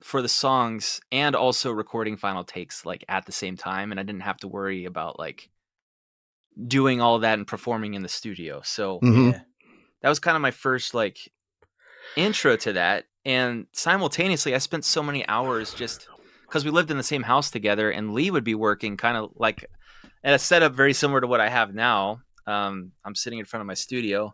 for the songs and also recording final takes like at the same time. And I didn't have to worry about like doing all that and performing in the studio. So Mm-hmm. that was kind of my first like intro to that. And simultaneously, I spent so many hours just because we lived in the same house together, and Lee would be working kind of like at a setup very similar to what I have now. I'm sitting in front of my studio,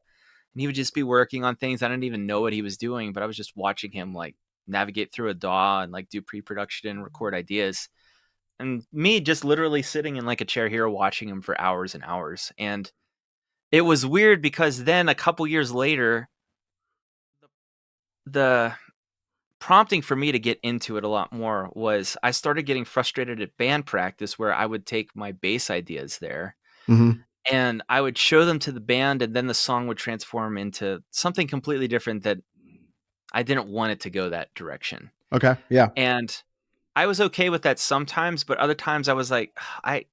and he would just be working on things. I didn't even know what he was doing, but I was just watching him like navigate through a DAW and like do pre-production and record ideas. And me just literally sitting in like a chair here watching him for hours and hours. And it was weird because then a couple years later, the prompting for me to get into it a lot more was I started getting frustrated at band practice where I would take my bass ideas there and I would show them to the band, and then the song would transform into something completely different that I didn't want it to go that direction. Okay. Yeah. And I was okay with that sometimes, but other times I was like, I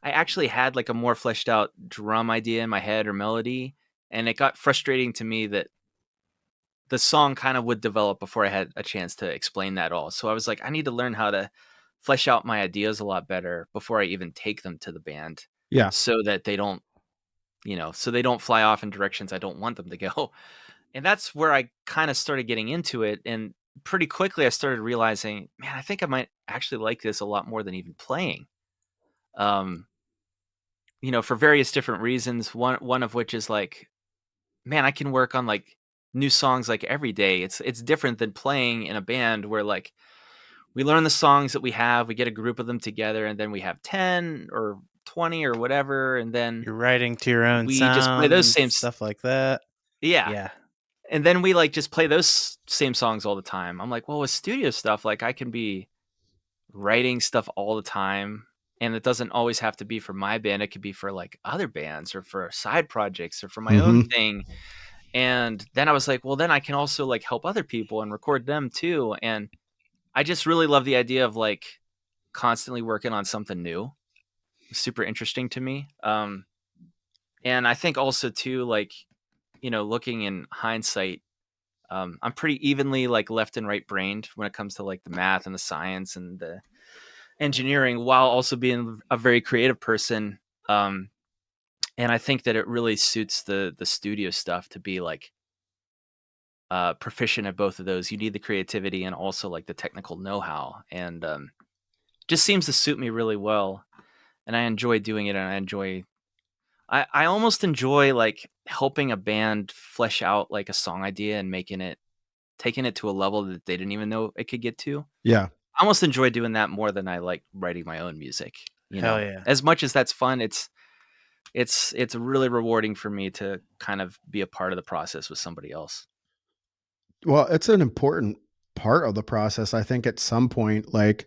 actually had like a more fleshed out drum idea in my head or melody, and it got frustrating to me that the song kind of would develop before I had a chance to explain that all. So I was like, I need to learn how to flesh out my ideas a lot better before I even take them to the band. Yeah. So that they don't, so they don't fly off in directions I don't want them to go. And that's where I kind of started getting into it. And pretty quickly I started realizing, man, I think I might actually like this a lot more than even playing. For various different reasons. One of which is like, man, I can work on like new songs like every day. It's different than playing in a band where like we learn the songs that we have, we get a group of them together, and then we have 10 or 20 or whatever, and then you're writing to your own we sound, just play those same stuff like that. Yeah. And then we like just play those same songs all the time. I'm like, well, with studio stuff, like I can be writing stuff all the time, and it doesn't always have to be for my band. It could be for like other bands or for side projects or for my own thing. And then I was like, well, then I can also like help other people and record them too. And I just really love the idea of like constantly working on something new. It's super interesting to me. And I think also too, like, looking in hindsight, I'm pretty evenly like left and right brained when it comes to like the math and the science and the engineering, while also being a very creative person. And I think that it really suits the studio stuff to be like proficient at both of those. You need the creativity and also like the technical know-how, and just seems to suit me really well. And I enjoy doing it, and I almost enjoy like helping a band flesh out like a song idea and taking it to a level that they didn't even know it could get to. Yeah. I almost enjoy doing that more than I like writing my own music. Hell yeah. As much as that's fun, it's really rewarding for me to kind of be a part of the process with somebody else. Well, it's an important part of the process. I think at some point, like,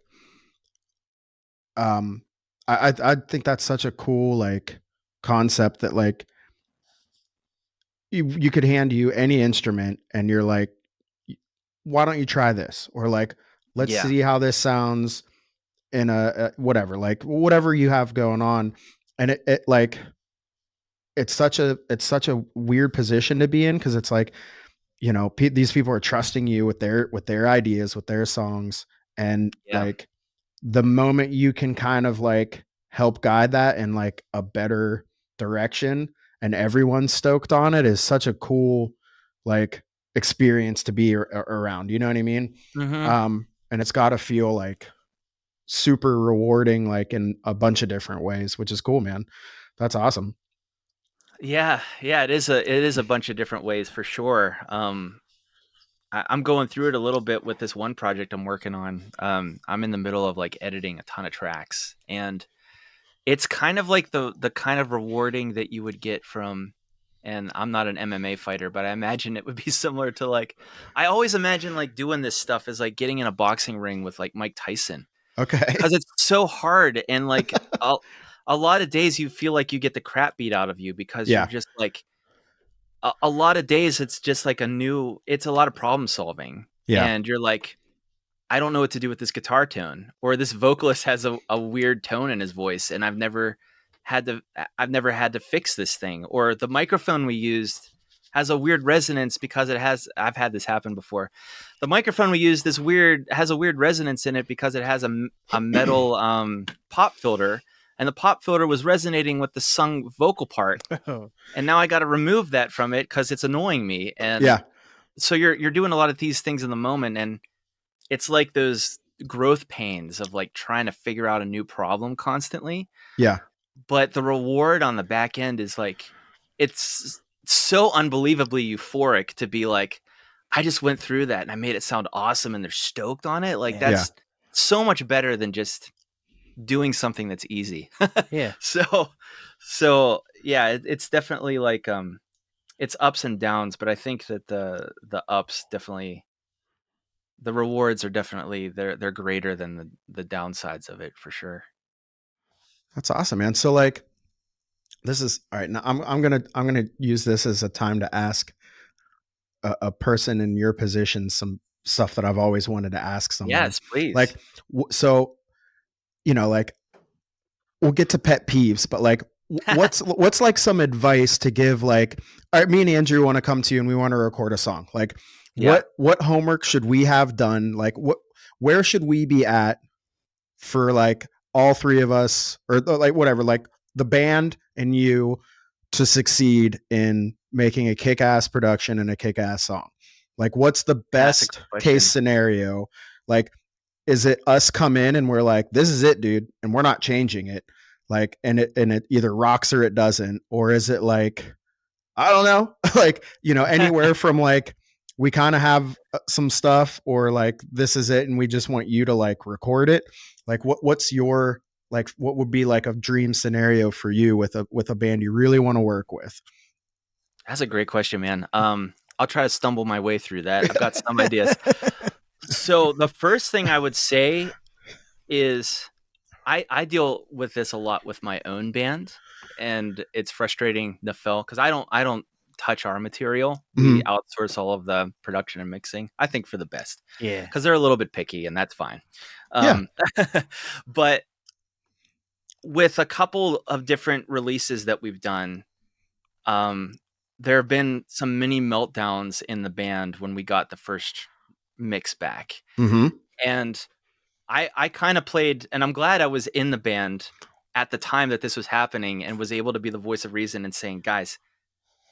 I think that's such a cool, like, concept that like you could hand you any instrument and you're like, why don't you try this? Or like, let's see how this sounds in a whatever, like whatever you have going on. And it like, it's such a weird position to be in. Cause it's like, these people are trusting you with their ideas, with their songs. And like the moment you can kind of like help guide that in like a better direction and everyone's stoked on it is such a cool, like, experience to be around, you know what I mean? And it's got to feel like super rewarding, like in a bunch of different ways, which is cool, man. That's awesome. Yeah, it is a bunch of different ways for sure. I'm going through it a little bit with this one project I'm working on. I'm in the middle of like editing a ton of tracks, and it's kind of like the kind of rewarding that you would get from, and I'm not an MMA fighter, but I imagine it would be similar to like, I always imagine like doing this stuff as like getting in a boxing ring with like Mike Tyson. Okay. Because it's so hard, and like a lot of days you feel like you get the crap beat out of you because you're just like, a lot of days it's just like it's a lot of problem solving. Yeah. And you're like, I don't know what to do with this guitar tone, or this vocalist has a weird tone in his voice and I've never had to fix this thing, or the microphone we used has a weird resonance because I've had this happen before. The microphone we used has a weird resonance in it because it has a metal pop filter, and the pop filter was resonating with the sung vocal part. And now I got to remove that from it because it's annoying me. And so you're doing a lot of these things in the moment, and it's like those growth pains of like trying to figure out a new problem constantly. Yeah. But the reward on the back end is like, it's so unbelievably euphoric to be like, I just went through that and I made it sound awesome and they're stoked on it. Like that's so much better than just doing something that's easy. Yeah. So yeah, it's definitely like, it's ups and downs, but I think that the ups definitely, the rewards are definitely, they're greater than the downsides of it for sure. That's awesome, man. So like, this is all right. Now I'm gonna use this as a time to ask a person in your position some stuff that I've always wanted to ask someone. Yes, please. Like, so, like, we'll get to pet peeves, but like, what's like some advice to give? Like, all right, me and Andrew want to come to you and we want to record a song. Like, what homework should we have done? Like, where should we be at for like all three of us, or like whatever, like the band and you, to succeed in making a kick-ass production and a kick-ass song? Like, what's the best case scenario? Like, is it us come in and we're like, this is it, dude, and we're not changing it, like, and it either rocks or it doesn't? Or is it like, I don't know, like, anywhere from like, we kind of have some stuff, or like, this is it and we just want you to like record it? Like, what's your, like, what would be like a dream scenario for you with a band you really want to work with? That's a great question, man. I'll try to stumble my way through that. I've got some ideas. So the first thing I would say is I deal with this a lot with my own band, and it's frustrating, Nafel, because I don't touch our material. We outsource all of the production and mixing, I think for the best. Yeah. Because they're a little bit picky, and that's fine. But with a couple of different releases that we've done, there have been some mini meltdowns in the band when we got the first mix back. And I kind of played, and I'm glad I was in the band at the time that this was happening and was able to be the voice of reason and saying, guys,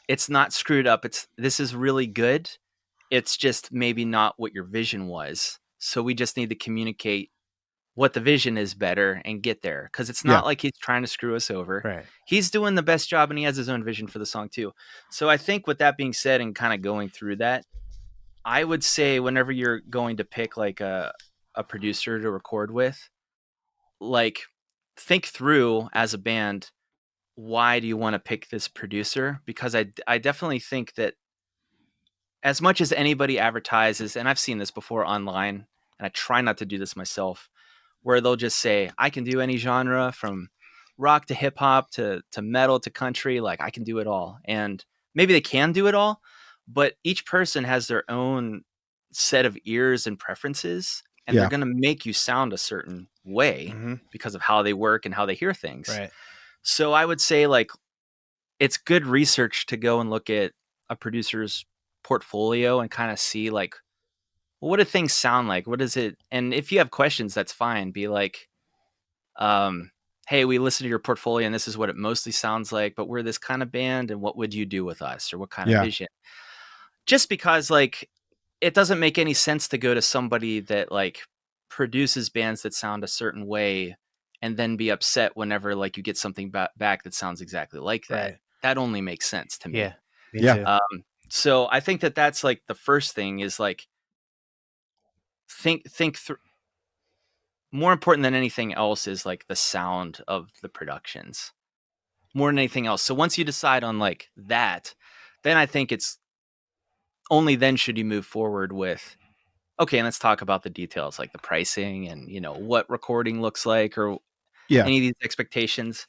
it's not screwed up. This is really good. It's just maybe not what your vision was. So we just need to communicate what the vision is better and get there. Cause it's not like he's trying to screw us over. Right. He's doing the best job and he has his own vision for the song too. So I think with that being said, and kind of going through that, I would say whenever you're going to pick like a producer to record with, like, think through as a band, why do you want to pick this producer? Because I definitely think that as much as anybody advertises, and I've seen this before online, and I try not to do this myself, where they'll just say, I can do any genre from rock to hip hop to metal to country. Like, I can do it all. And maybe they can do it all, but each person has their own set of ears and preferences, and they're going to make you sound a certain way because of how they work and how they hear things. Right. So I would say, like, it's good research to go and look at a producer's portfolio and kind of see, like, well, what do things sound like? What is it? And if you have questions, that's fine. Be like, hey, we listened to your portfolio and this is what it mostly sounds like, but we're this kind of band, and what would you do with us, or what kind of vision? Just because, like, it doesn't make any sense to go to somebody that like produces bands that sound a certain way and then be upset whenever like you get something back that sounds exactly like that. Right. That only makes sense to me. Yeah. Me too. So I think that's like the first thing is like, think through. More important than anything else is like the sound of the productions, more than anything else. So once you decide on like that, then I think it's only then should you move forward with, okay, and let's talk about the details, like the pricing and, what recording looks like, or any of these expectations.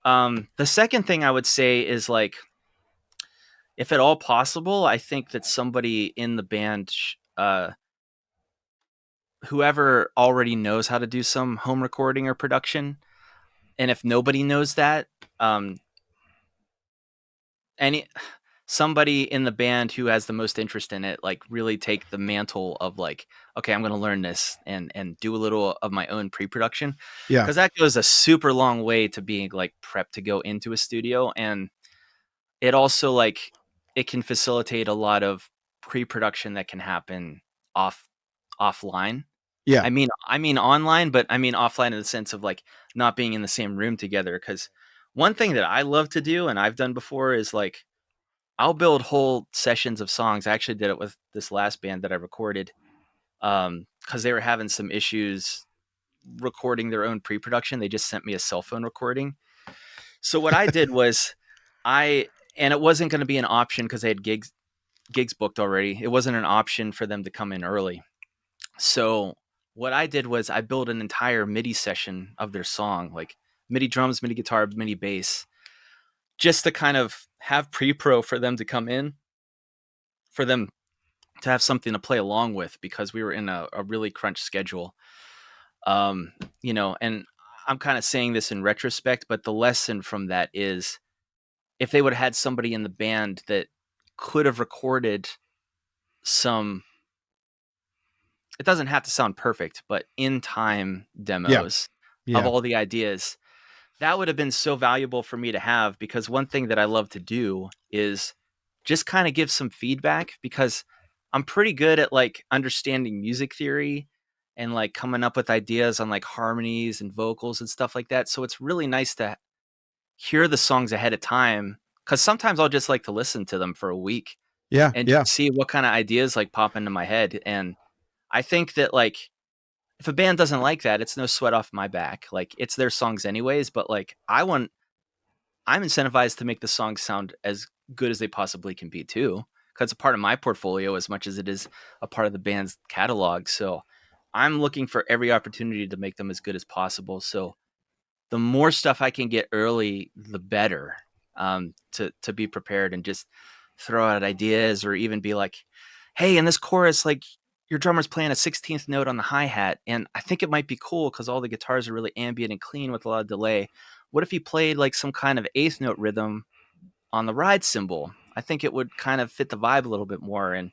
The second thing I would say is like, if at all possible, I think that somebody in the band, whoever already knows how to do some home recording or production, and if nobody knows that, somebody in the band who has the most interest in it, like really take the mantle of like, okay, I'm going to learn this and do a little of my own pre-production. Yeah. Because that goes a super long way to being like prepped to go into a studio. And it also like, it can facilitate a lot of pre-production that can happen offline. Yeah. I mean online, but I mean offline in the sense of like not being in the same room together. Because one thing that I love to do, and I've done before, is like, I'll build whole sessions of songs. I actually did it with this last band that I recorded, because they were having some issues recording their own pre-production. They just sent me a cell phone recording. So what I did was and it wasn't going to be an option because they had gigs booked already. It wasn't an option for them to come in early. So what I did was I built an entire MIDI session of their song, like MIDI drums, MIDI guitar, MIDI bass, just to kind of have pre-pro for them to come in, for them to have something to play along with, because we were in a really crunched schedule. You know, and I'm kind of saying this in retrospect, but the lesson from that is, if they would have had somebody in the band that could have recorded some, it doesn't have to sound perfect, but in time demos of all the ideas, that would have been so valuable for me to have. Because one thing that I love to do is just kind of give some feedback, because I'm pretty good at like understanding music theory and like coming up with ideas on like harmonies and vocals and stuff like that. So it's really nice to hear the songs ahead of time, because sometimes I'll just like to listen to them for a week and see what kind of ideas like pop into my head. And I think that like, if a band doesn't like that, it's no sweat off my back. Like, it's their songs anyways, but like I'm incentivized to make the songs sound as good as they possibly can be too, because it's a part of my portfolio as much as it is a part of the band's catalog. So I'm looking for every opportunity to make them as good as possible. So the more stuff I can get early, the better, to be prepared and just throw out ideas, or even be like, hey, in this chorus, like, your drummer's playing a 16th note on the hi-hat, and I think it might be cool because all the guitars are really ambient and clean with a lot of delay. What if he played like some kind of 8th note rhythm on the ride cymbal? I think it would kind of fit the vibe a little bit more. And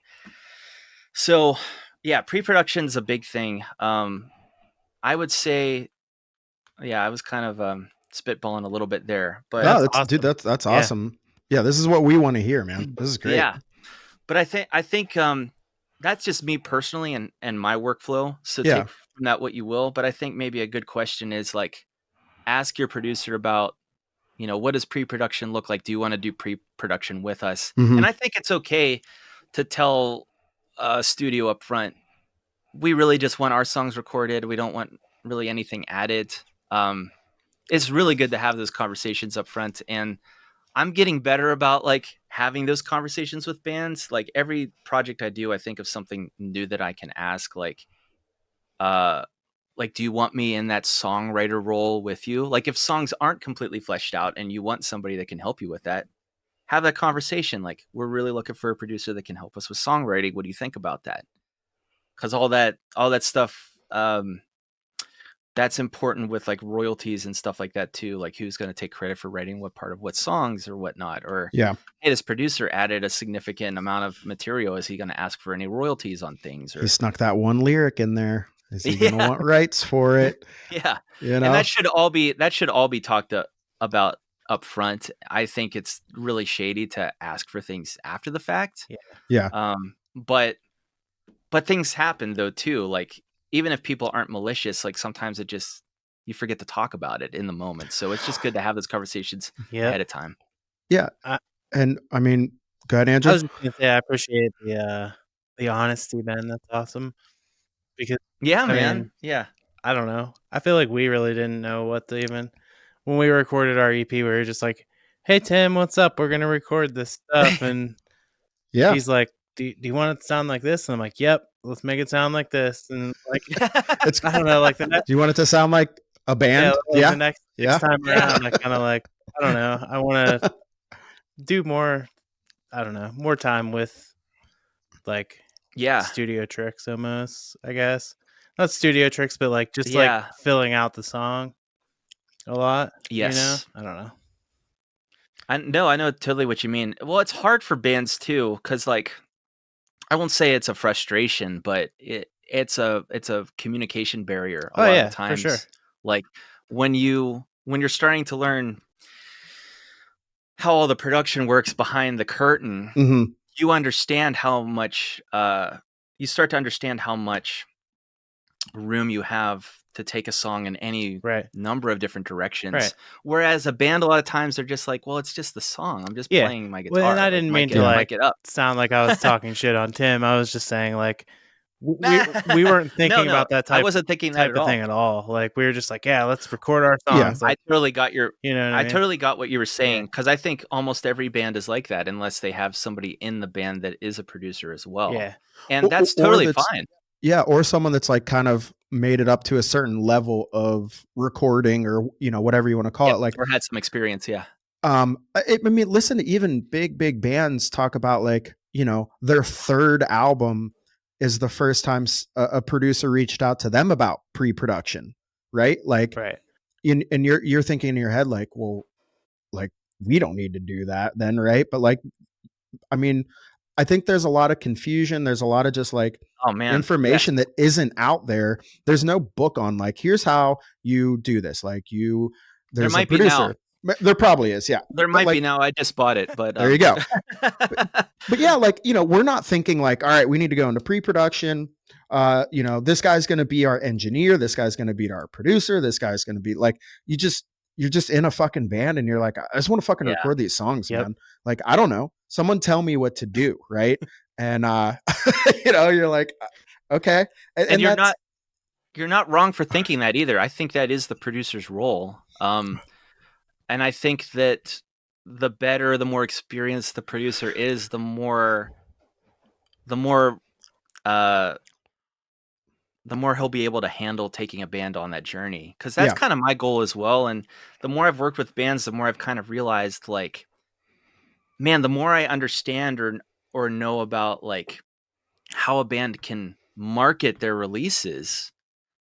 so, yeah, pre-production is a big thing. I would say, yeah, I was kind of spitballing a little bit there, but no, that's awesome. Yeah, this is what we want to hear, man. This is great. Yeah, but I think that's just me personally and my workflow. So take from that what you will. But I think maybe a good question is like, ask your producer about, you know, what does pre-production look like? Do you want to do pre-production with us? Mm-hmm. And I think it's okay to tell a studio up front, we really just want our songs recorded. We don't want really anything added. It's really good to have those conversations up front. And I'm getting better about like having those conversations with bands. Like, every project I do, I think of something new that I can ask, like, do you want me in that songwriter role with you? Like, if songs aren't completely fleshed out and you want somebody that can help you with that, have that conversation. Like, we're really looking for a producer that can help us with songwriting. What do you think about that? Because all that stuff, that's important with like royalties and stuff like that too. Like, who's going to take credit for writing what part of what songs or whatnot? Or, hey, this producer added a significant amount of material. Is he going to ask for any royalties on things? Or he snuck that one lyric in there. Is he going to want rights for it? Yeah. You know? And that should all be talked about up front. I think it's really shady to ask for things after the fact. Yeah. But things happen though too. Like, even if people aren't malicious, like sometimes you forget to talk about it in the moment. So it's just good to have those conversations ahead of time. Yeah. And I mean, go ahead, Andrew. I was just gonna say, I appreciate the honesty, man. That's awesome. Because I mean, I don't know. I feel like we really didn't know what to even, when we recorded our EP, we were just like, hey Tim, what's up? We're gonna record this stuff. And he's like, do you want it to sound like this? And I'm like, yep, let's make it sound like this. And like, I don't know, like the next, do you want it to sound like a band? The next time around, I kind of like I don't know. I want to do more. I don't know, more time with like studio tricks almost. I guess not studio tricks, but like just like filling out the song a lot. Yes. You know, I don't know. I know totally what you mean. Well, it's hard for bands too, because like I won't say it's a frustration, but it's a communication barrier a lot of times. For sure. Like when you're starting to learn how all the production works behind the curtain, mm-hmm. you understand how much you start to understand how much room you have to take a song in any number of different directions. Right. Whereas a band, a lot of times they're just like, well, it's just the song. I'm just playing my guitar. Well, and I didn't mean to like it up. sound like I was talking shit on Tim. I was just saying like we weren't thinking about that type. I wasn't thinking type that of thing at all. Like we were just like, yeah, let's record our songs. Yeah. Like, I totally got your. You know, I totally got what you were saying, because I think almost every band is like that, unless they have somebody in the band that is a producer as well. Yeah, and that's totally fine. Yeah, or someone that's like kind of made it up to a certain level of recording, or whatever you want to call it, like, or had some experience. Yeah. I mean, listen to even big bands talk about like, their third album is the first time a producer reached out to them about pre-production, right? Like, and you're thinking in your head like, well, like we don't need to do that then, right? But like, I mean, I think there's a lot of confusion. There's a lot of just like information that isn't out there. There's no book on like, here's how you do this. Like there's a producer. There probably is. Yeah. There might be now. I just bought it, but there you go. but yeah, like, we're not thinking like, all right, we need to go into pre-production. This guy's going to be our engineer. This guy's going to be our producer. This guy's going to be like, you're just in a fucking band and you're like, I just want to fucking record these songs, man. Like, I don't know. Someone tell me what to do. Right. And, you're like, okay. And you're not wrong for thinking that either. I think that is the producer's role. And I think that the better, the more experienced the producer is, the more he'll be able to handle taking a band on that journey. Because that's kind of my goal as well. And the more I've worked with bands, the more I've kind of realized, like, man, the more I understand or know about like how a band can market their releases,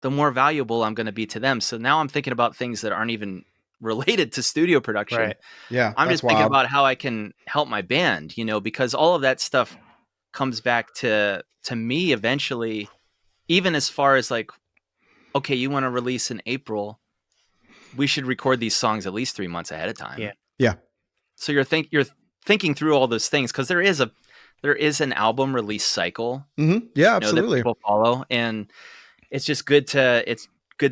the more valuable I'm going to be to them. So now I'm thinking about things that aren't even related to studio production. Right. Yeah. I'm just thinking about how I can help my band, because all of that stuff comes back to me eventually, even as far as like, okay, you want to release in April, we should record these songs at least 3 months ahead of time. Yeah. Yeah. So you're thinking through all those things, because there is an album release cycle. Mm-hmm. Yeah, absolutely. That people follow, and it's just good to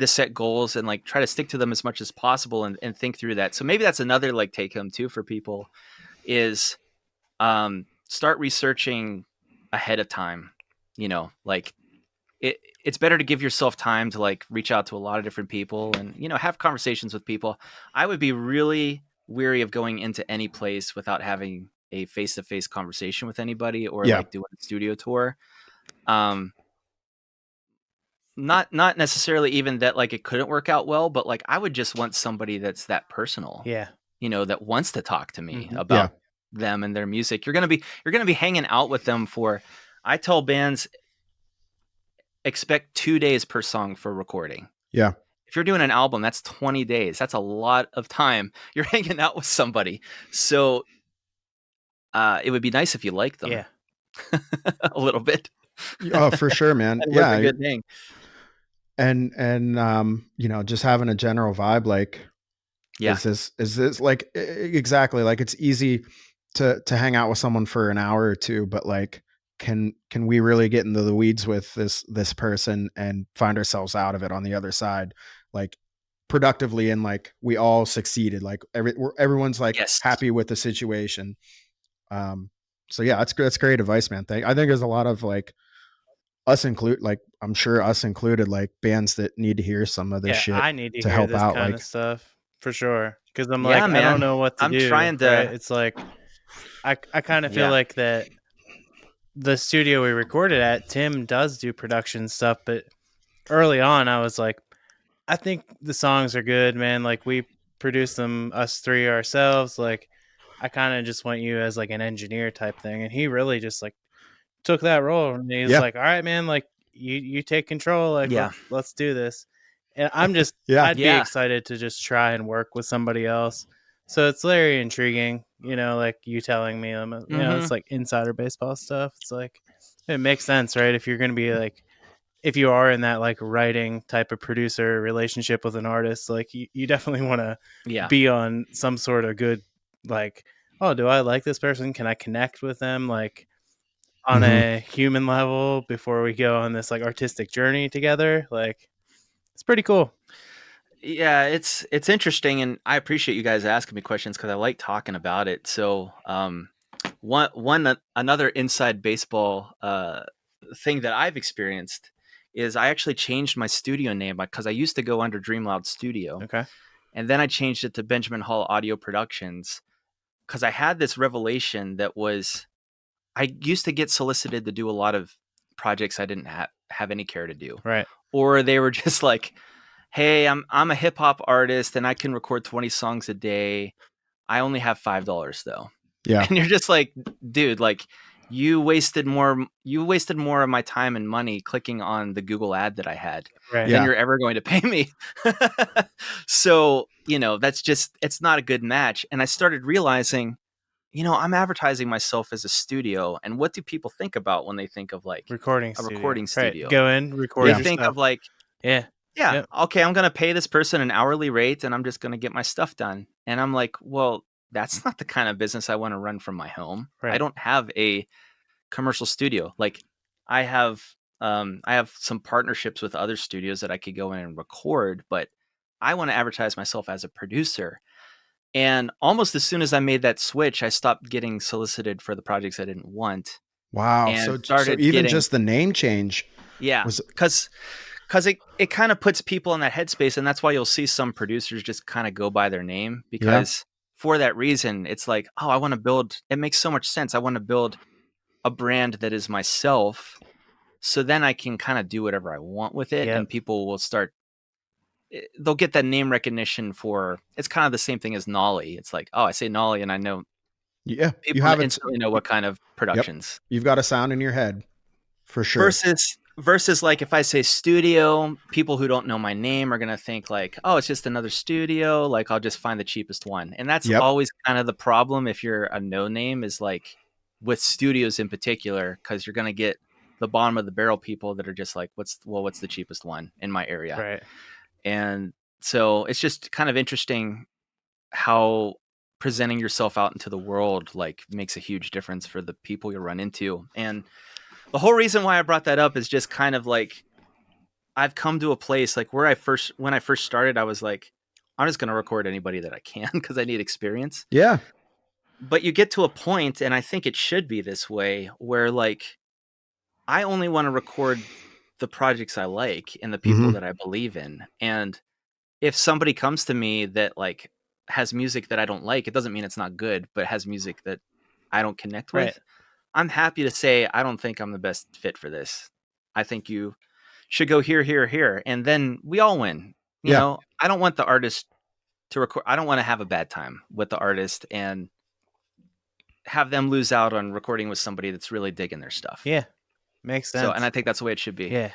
set goals and like try to stick to them as much as possible and think through that. So maybe that's another like take home too for people is start researching ahead of time. Like it's better to give yourself time to like reach out to a lot of different people and have conversations with people. I would be really weary of going into any place without having a face-to-face conversation with anybody or like doing a studio tour. Not necessarily even that like it couldn't work out well, but like I would just want somebody that's that personal. Yeah. That wants to talk to me about them and their music. You're gonna be hanging out with them for. I tell bands expect 2 days per song for recording. Yeah. If you're doing an album, that's 20 days. That's a lot of time you're hanging out with somebody. So it would be nice if you liked them. Yeah. A little bit. Oh, for sure, man. Yeah. A good thing. And just having a general vibe, like, is this like, exactly, like it's easy to hang out with someone for an hour or two, but like, can we really get into the weeds with this person and find ourselves out of it on the other side, like productively, and like we all succeeded, like everyone's like happy with the situation. So yeah, that's great advice, man. I think there's a lot of like I'm sure us included, like bands that need to hear some of this shit. I need to hear help this out, kind like, of stuff for sure. Because I'm like, man, I don't know what to do. I'm trying to. Right? It's like I kind of feel like that. The studio we recorded at, Tim does do production stuff, but early on, I was like, I think the songs are good, man. Like we produce them us three ourselves. Like, I kind of just want you as like an engineer type thing. And he really just like took that role, and he's like, all right, man, like you take control. Like, let's do this. And I'm just, I'd be excited to just try and work with somebody else. So it's very intriguing, you know, like you telling me, you know, it's like insider baseball stuff. It's like, it makes sense, right? If you're going to be like, if you are in that like writing type of producer relationship with an artist, like you definitely want to be on some sort of good, like, oh, do I like this person? Can I connect with them? Like on a human level before we go on this like artistic journey together. Like, it's pretty cool. Yeah, it's interesting, and I appreciate you guys asking me questions because I like talking about it. So, another inside baseball thing that I've experienced is I actually changed my studio name because I used to go under Dreamloud Studio. Okay. And then I changed it to Benjamin Hall Audio Productions because I had this revelation that was, I used to get solicited to do a lot of projects I didn't have any care to do. Right. Or they were just like, hey, I'm a hip hop artist and I can record 20 songs a day. I only have $5 though. Yeah. And you're just like, dude, like you wasted more of my time and money clicking on the Google ad that I had than you're ever going to pay me. So, you know, it's not a good match. And I started realizing, you know, I'm advertising myself as a studio, and what do people think about when they think of like recording studio? Right. Go in, record. They think of like, yeah. Okay, I'm going to pay this person an hourly rate and I'm just going to get my stuff done. And I'm like, well, that's not the kind of business I want to run from my home. Right. I don't have a commercial studio. Like I have some partnerships with other studios that I could go in and record, but I want to advertise myself as a producer. And almost as soon as I made that switch, I stopped getting solicited for the projects I didn't want. Wow. So even just the name change. Yeah. Because it kind of puts people in that headspace. And that's why you'll see some producers just kind of go by their name because for that reason, it's like, oh, I want to build, it makes so much sense. I want to build a brand that is myself. So then I can kind of do whatever I want with it. And people will they'll get that name recognition for, it's kind of the same thing as Nolly. It's like, oh, I say Nolly and I know. Yeah. People instantly know what kind of productions. You've got a sound in your head for sure. Versus like if I say studio, people who don't know my name are going to think like, oh, it's just another studio. Like I'll just find the cheapest one. And that's always kind of the problem if you're a no name is like with studios in particular, because you're going to get the bottom of the barrel people that are just like, what's the cheapest one in my area? Right. And so it's just kind of interesting how presenting yourself out into the world like makes a huge difference for the people you run into. And the whole reason why I brought that up is just kind of like I've come to a place like when I first started, I was like, I'm just going to record anybody that I can because I need experience. Yeah. But you get to a point, and I think it should be this way, where like I only want to record the projects I like and the people that I believe in. And if somebody comes to me that like has music that I don't like, it doesn't mean it's not good, but has music that I don't connect with. I'm happy to say, I don't think I'm the best fit for this. I think you should go here, here, here. And then we all win. You know, I don't want the artist to record. I don't want to have a bad time with the artist and have them lose out on recording with somebody that's really digging their stuff. Yeah. Makes sense. So, and I think that's the way it should be. Yeah.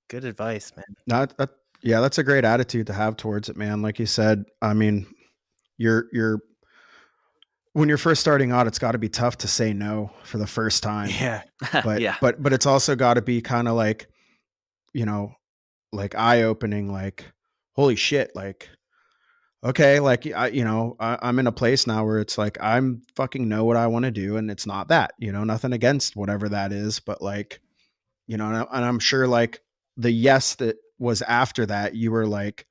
Good advice, man. That's a great attitude to have towards it, man. Like you said, I mean, when you're first starting out, it's got to be tough to say no for the first time. Yeah. But it's also got to be kind of like, you know, like eye opening, like, holy shit. Like, okay. Like, I'm in a place now where it's like, I'm fucking know what I want to do. And it's not that, nothing against whatever that is, but like, and I'm sure like the yes that was after that, you were like,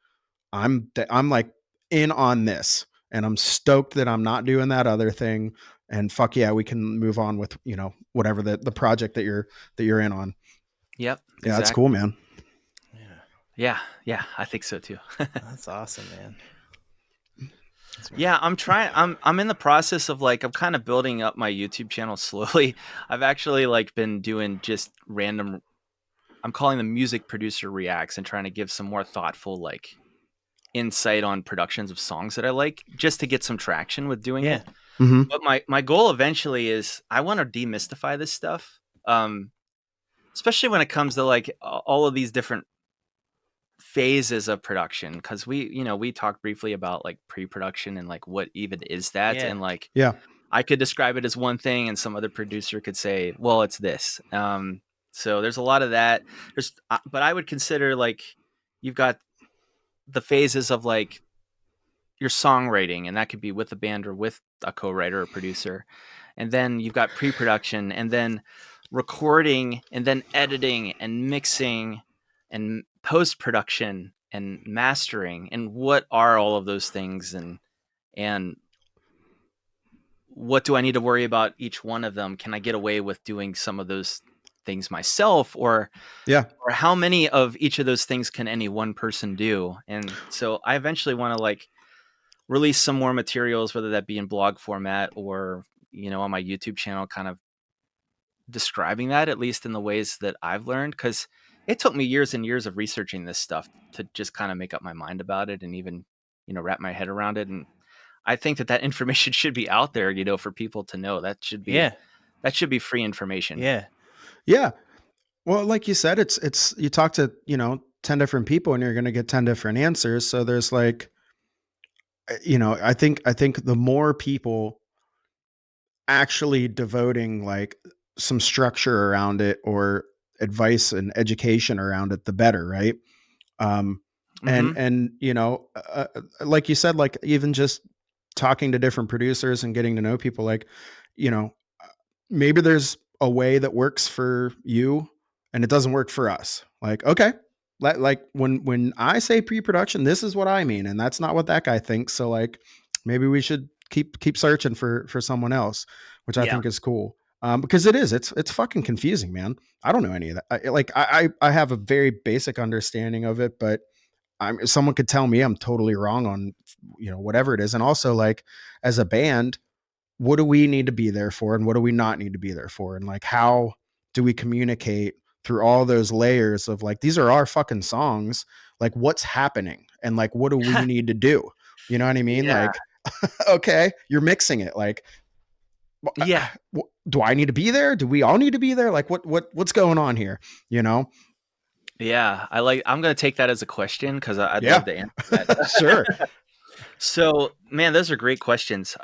I'm like in on this. And I'm stoked that I'm not doing that other thing. And fuck yeah, we can move on with, whatever the project that you're in on. Yep. Yeah, exactly. That's cool, man. Yeah, I think so too. That's awesome, man. Yeah, I'm in the process of like, I'm kind of building up my YouTube channel slowly. I've actually like been doing just random, I'm calling them music producer reacts and trying to give some more thoughtful, like insight on productions of songs that I like, just to get some traction with doing it. Mm-hmm. But my goal eventually is I want to demystify this stuff, especially when it comes to like all of these different phases of production, because we talked briefly about like pre-production and like what even is that, and like I could describe it as one thing and some other producer could say, well, it's this. So there's a lot of that. But I would consider like you've got the phases of like your songwriting, and that could be with a band or with a co-writer or producer, and then you've got pre-production, and then recording, and then editing and mixing and post-production and mastering, and what are all of those things, and what do I need to worry about each one of them? Can I get away with doing some of those things myself, or how many of each of those things can any one person do? And so I eventually want to like release some more materials, whether that be in blog format or, on my YouTube channel, kind of describing that, at least in the ways that I've learned. Cause it took me years and years of researching this stuff to just kind of make up my mind about it and even, wrap my head around it. And I think that information should be out there, for people to know. That should be free information. Yeah. Well, like you said, it's you talk to, 10 different people and you're going to get 10 different answers. So there's like, I think the more people actually devoting like some structure around it or advice and education around it, the better. Right. And, like you said, like even just talking to different producers and getting to know people, like, maybe there's a way that works for you and it doesn't work for us. Like, okay, like when I say pre-production, this is what I mean, and that's not what that guy thinks. So like, maybe we should keep searching for someone else, which I think is cool. Because it's fucking confusing, man. I don't know any of that. I have a very basic understanding of it, but someone could tell me I'm totally wrong on, whatever it is. And also, like, as a band, what do we need to be there for, and what do we not need to be there for? And like, how do we communicate through all those layers of like, these are our fucking songs. Like, what's happening? And like, what do we need to do? You know what I mean? Yeah. Like, okay, you're mixing it. Like, do I need to be there? Do we all need to be there? Like, what's going on here? Yeah, I'm going to take that as a question, because I'd love to answer that. Sure. So, man, those are great questions.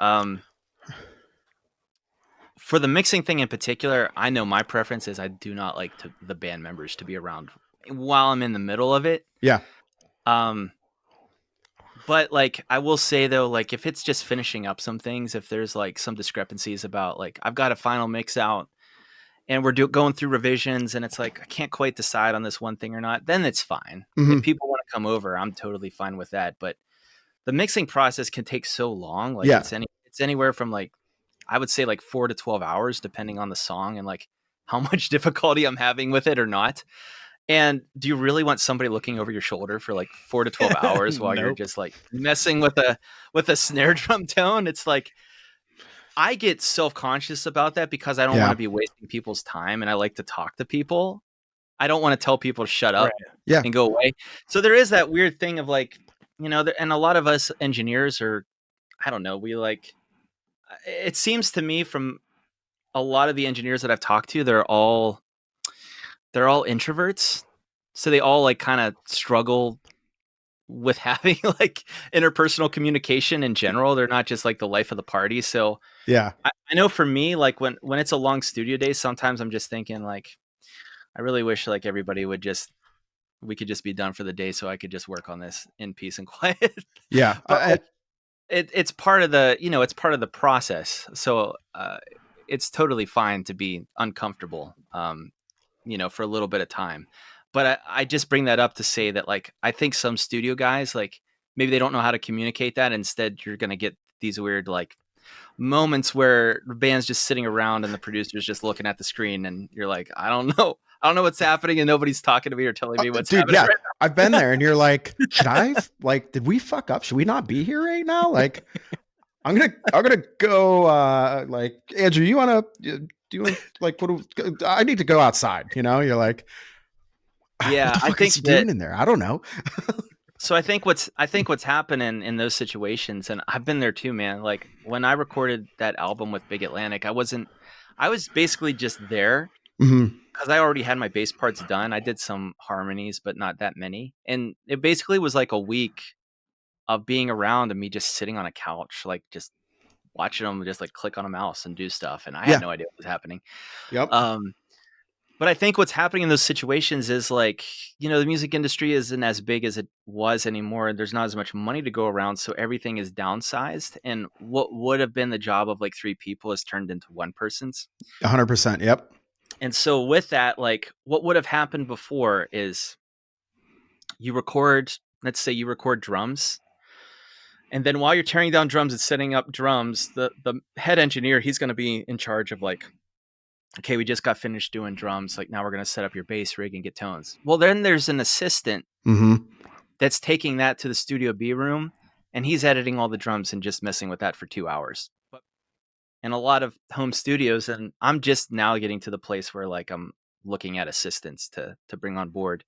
For the mixing thing in particular, I know my preference is I do not like the band members to be around while I'm in the middle of it. Yeah. But like, I will say though, like if it's just finishing up some things, if there's like some discrepancies about like, I've got a final mix out and we're going through revisions and it's like, I can't quite decide on this one thing or not, then it's fine. Mm-hmm. If people want to come over, I'm totally fine with that. But the mixing process can take so long. Like it's anywhere from like, I would say like 4 to 12 hours, depending on the song and like how much difficulty I'm having with it or not. And do you really want somebody looking over your shoulder for like 4 to 12 hours while you're just like messing with a snare drum tone? It's like, I get self-conscious about that because I don't want to be wasting people's time, and I like to talk to people. I don't want to tell people to shut up and go away. So there is that weird thing of like, and a lot of us engineers are, I don't know, we like, it seems to me from a lot of the engineers that I've talked to, they're all introverts. So they all like kind of struggle with having like interpersonal communication in general. They're not just like the life of the party. So yeah, I know for me, like when it's a long studio day, sometimes I'm just thinking like, I really wish like everybody we could just be done for the day so I could just work on this in peace and quiet. Yeah. But it's part of the, it's part of the process. So it's totally fine to be uncomfortable, for a little bit of time. But I just bring that up to say that, like, I think some studio guys, like, maybe they don't know how to communicate that. Instead, you're going to get these weird, like, moments where the band's just sitting around and the producer's just looking at the screen and you're like, I don't know what's happening, and nobody's talking to me or telling me what's happening. Yeah, right now. I've been there, and you're like, did we fuck up? Should we not be here right now? Like, I'm gonna go. Like, Andrew, you want to like? I need to go outside. You're like, yeah, what the fuck is he doing in there? I don't know. So I think what's happening in those situations, and I've been there too, man. Like when I recorded that album with Big Atlantic, I was basically just there because I already had my bass parts done. I did some harmonies, but not that many. And it basically was like a week of being around and me just sitting on a couch, like just watching them just like click on a mouse and do stuff. And I had no idea what was happening. Yep. But I think what's happening in those situations is like, you know, the music industry isn't as big as it was anymore. There's not as much money to go around. So everything is downsized. And what would have been the job of like 3 people is turned into one person's. 100%. Yep. And so with that, like what would have happened before is let's say you record drums. And then while you're tearing down drums and setting up drums, the head engineer, he's going to be in charge of like, okay, we just got finished doing drums. Like now we're going to set up your bass rig and get tones. Well, then there's an assistant that's taking that to the Studio B room and he's editing all the drums and just messing with that for 2 hours. And a lot of home studios, and I'm just now getting to the place where like I'm looking at assistants to bring on board.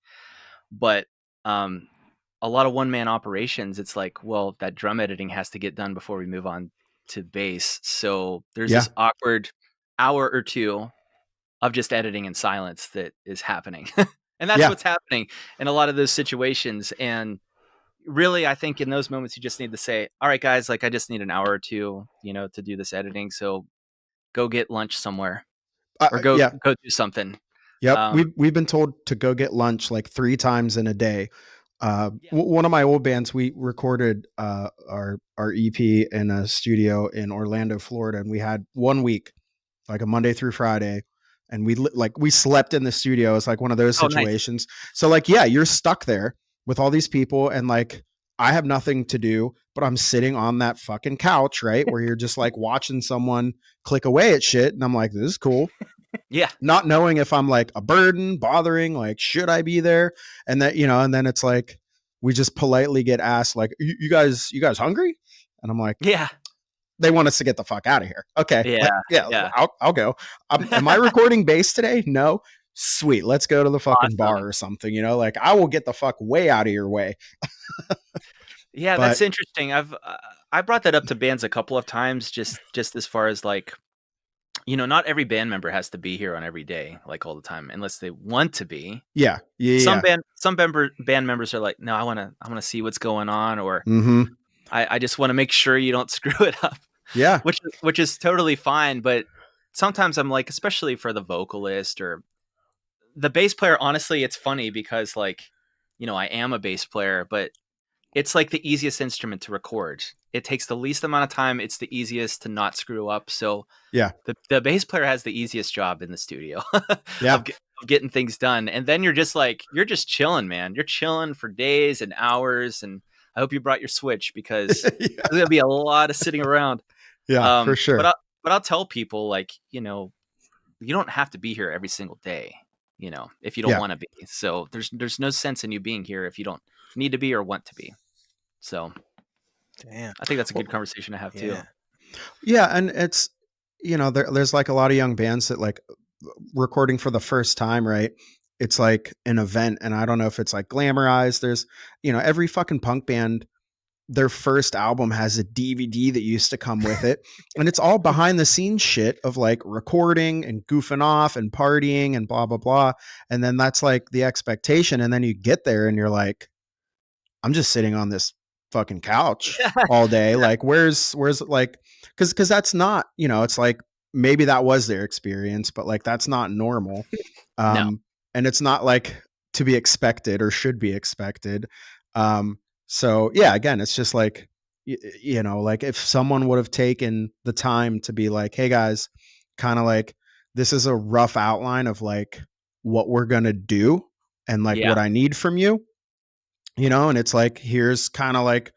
But a lot of one-man operations, it's like, well, that drum editing has to get done before we move on to bass. So there's this awkward hour or 2 of just editing in silence that is happening. And that's what's happening in a lot of those situations. And really, I think in those moments, you just need to say, all right, guys, like I just need an hour or 2, you know, to do this editing. So go get lunch somewhere or go do something. Yep. We've been told to go get lunch like 3 times in a day. One of my old bands, we recorded our EP in a studio in Orlando, Florida, and we had 1 week, like a Monday through Friday, and we slept in the studio. It's like one of those situations. Nice. So like, yeah, you're stuck there with all these people, and like I have nothing to do, but I'm sitting on that fucking couch, right, where you're just like watching someone click away at shit, and I'm like, this is cool. Yeah. Not knowing if I'm like a burden, bothering, like, should I be there? And that, you know, and then it's like, we just politely get asked, like, you guys hungry? And I'm like, yeah, they want us to get the fuck out of here. Okay. Yeah. I'll go. Am I recording bass today? No. Sweet. Let's go to the fucking bar or something, you know, like I will get the fuck way out of your way. Yeah. That's interesting. I brought that up to bands a couple of times, just as far as like, you know, not every band member has to be here on every day, like all the time, unless they want to be. Yeah. Some band members are like, no, I want to see what's going on, or I just want to make sure you don't screw it up. Yeah. Which is totally fine. But sometimes I'm like, especially for the vocalist or the bass player, honestly, it's funny because like, you know, I am a bass player, but it's like the easiest instrument to record. It takes the least amount of time. It's the easiest to not screw up. So yeah, the bass player has the easiest job in the studio yeah. of getting things done. And then you're just chilling, man. You're chilling for days and hours. And I hope you brought your Switch because there's going to be a lot of sitting around. Yeah, for sure. But I'll tell people, like, you know, you don't have to be here every single day, you know, if you don't want to be. So there's no sense in you being here if you don't need to be or want to be. So damn, I think that's a good conversation to have too. Yeah. And it's, you know, there's like a lot of young bands that like recording for the first time, right? It's like an event. And I don't know if it's like glamorized. There's, you know, every fucking punk band, their first album has a DVD that used to come with it. And it's all behind the scenes shit of like recording and goofing off and partying and blah, blah, blah. And then that's like the expectation. And then you get there and you're like, I'm just sitting on this fucking couch all day. Like, where's like, cause that's not, you know, it's like, maybe that was their experience, but like, that's not normal. No. And it's not like to be expected or should be expected. So yeah, again, it's just like, you know, like if someone would have taken the time to be like, hey guys, kind of like, this is a rough outline of like what we're going to do and like what I need from you, you know, and it's like, here's kind of like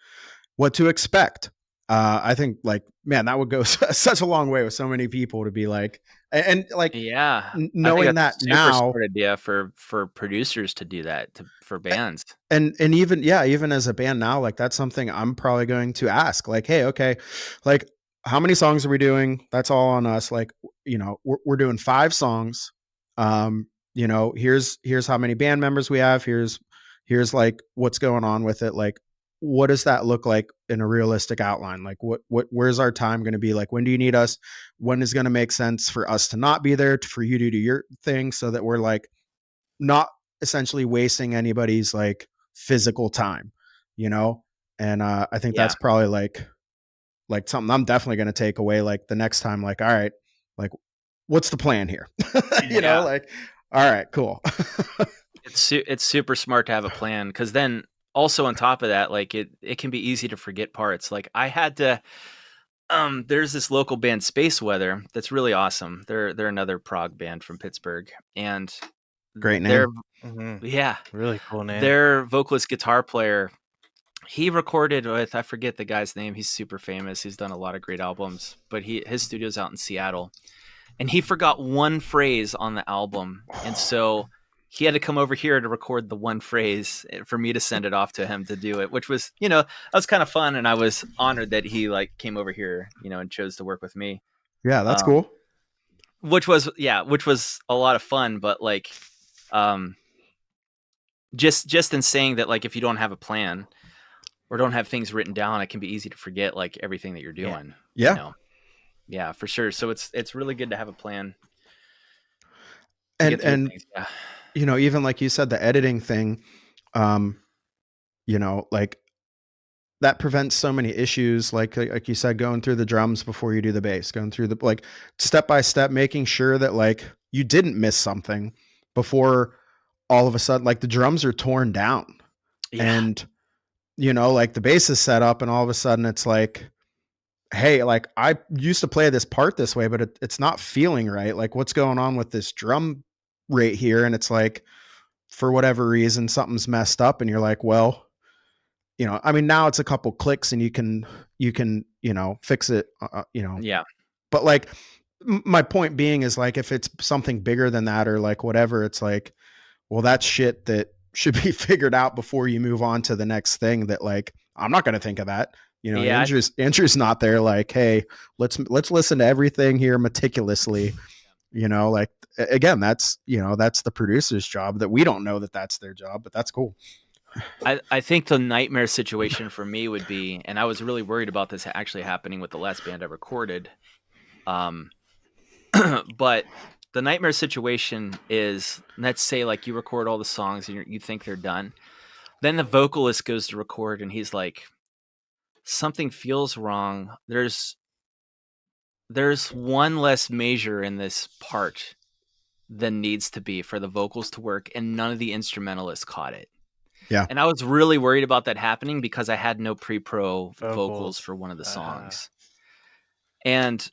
what to expect. I think like, man, that would go such a long way with so many people to be like, and like, knowing that now, smart idea for producers to do that for bands. And even as a band now, like that's something I'm probably going to ask, like, hey, okay, like how many songs are we doing? That's all on us. Like, you know, we're doing 5 songs. You know, here's how many band members we have. Here's, here's like what's going on with it. Like, what does that look like in a realistic outline? Like where's our time going to be? Like, when do you need us? When is going to make sense for us to not be there, for you to do your thing, so that we're like not essentially wasting anybody's like physical time, you know? And I think that's probably like something I'm definitely going to take away like the next time, like, all right, like what's the plan here? You know, like, all right, cool. It's super smart to have a plan, because then also on top of that, like it can be easy to forget parts. Like I had to there's this local band Space Weather that's really awesome. They're another prog band from Pittsburgh, and great name. Really cool name. Their vocalist guitar player, he recorded with, I forget the guy's name. He's super famous. He's done a lot of great albums, but his studio's out in Seattle, and he forgot one phrase on the album, and so he had to come over here to record the one phrase for me to send it off to him to do it, which was, that was kind of fun. And I was honored that he like came over here, and chose to work with me. Yeah, that's cool. Which was a lot of fun. But like, just in saying that, like, if you don't have a plan or don't have things written down, it can be easy to forget like everything that you're doing. Yeah. Yeah, for sure. So it's really good to have a plan. And even like you said, the editing thing, like that prevents so many issues. Like you said, going through the drums before you do the bass, going through the, like, step by step, making sure that like you didn't miss something before all of a sudden, like the drums are torn down and, like the bass is set up and all of a sudden it's like, hey, like I used to play this part this way, but it's not feeling right. Like what's going on with this drum right here? And it's like, for whatever reason, something's messed up and you're like, well, I mean, now it's a couple clicks and you can, fix it, but like my point being is like, if it's something bigger than that or like whatever, it's like, well, that's shit that should be figured out before you move on to the next thing. That like, I'm not going to think of that. Andrew's not there like, hey, let's listen to everything here meticulously. Like, again, that's the producer's job, that we don't know that that's their job, but that's cool. I think the nightmare situation for me would be, and I was really worried about this actually happening with the last band I recorded. But the nightmare situation is, let's say like you record all the songs and you think they're done. Then the vocalist goes to record and he's like, something feels wrong. There's one less measure in this part than needs to be for the vocals to work, and none of the instrumentalists caught it. Yeah. And I was really worried about that happening because I had no pre-pro vocals for one of the songs. And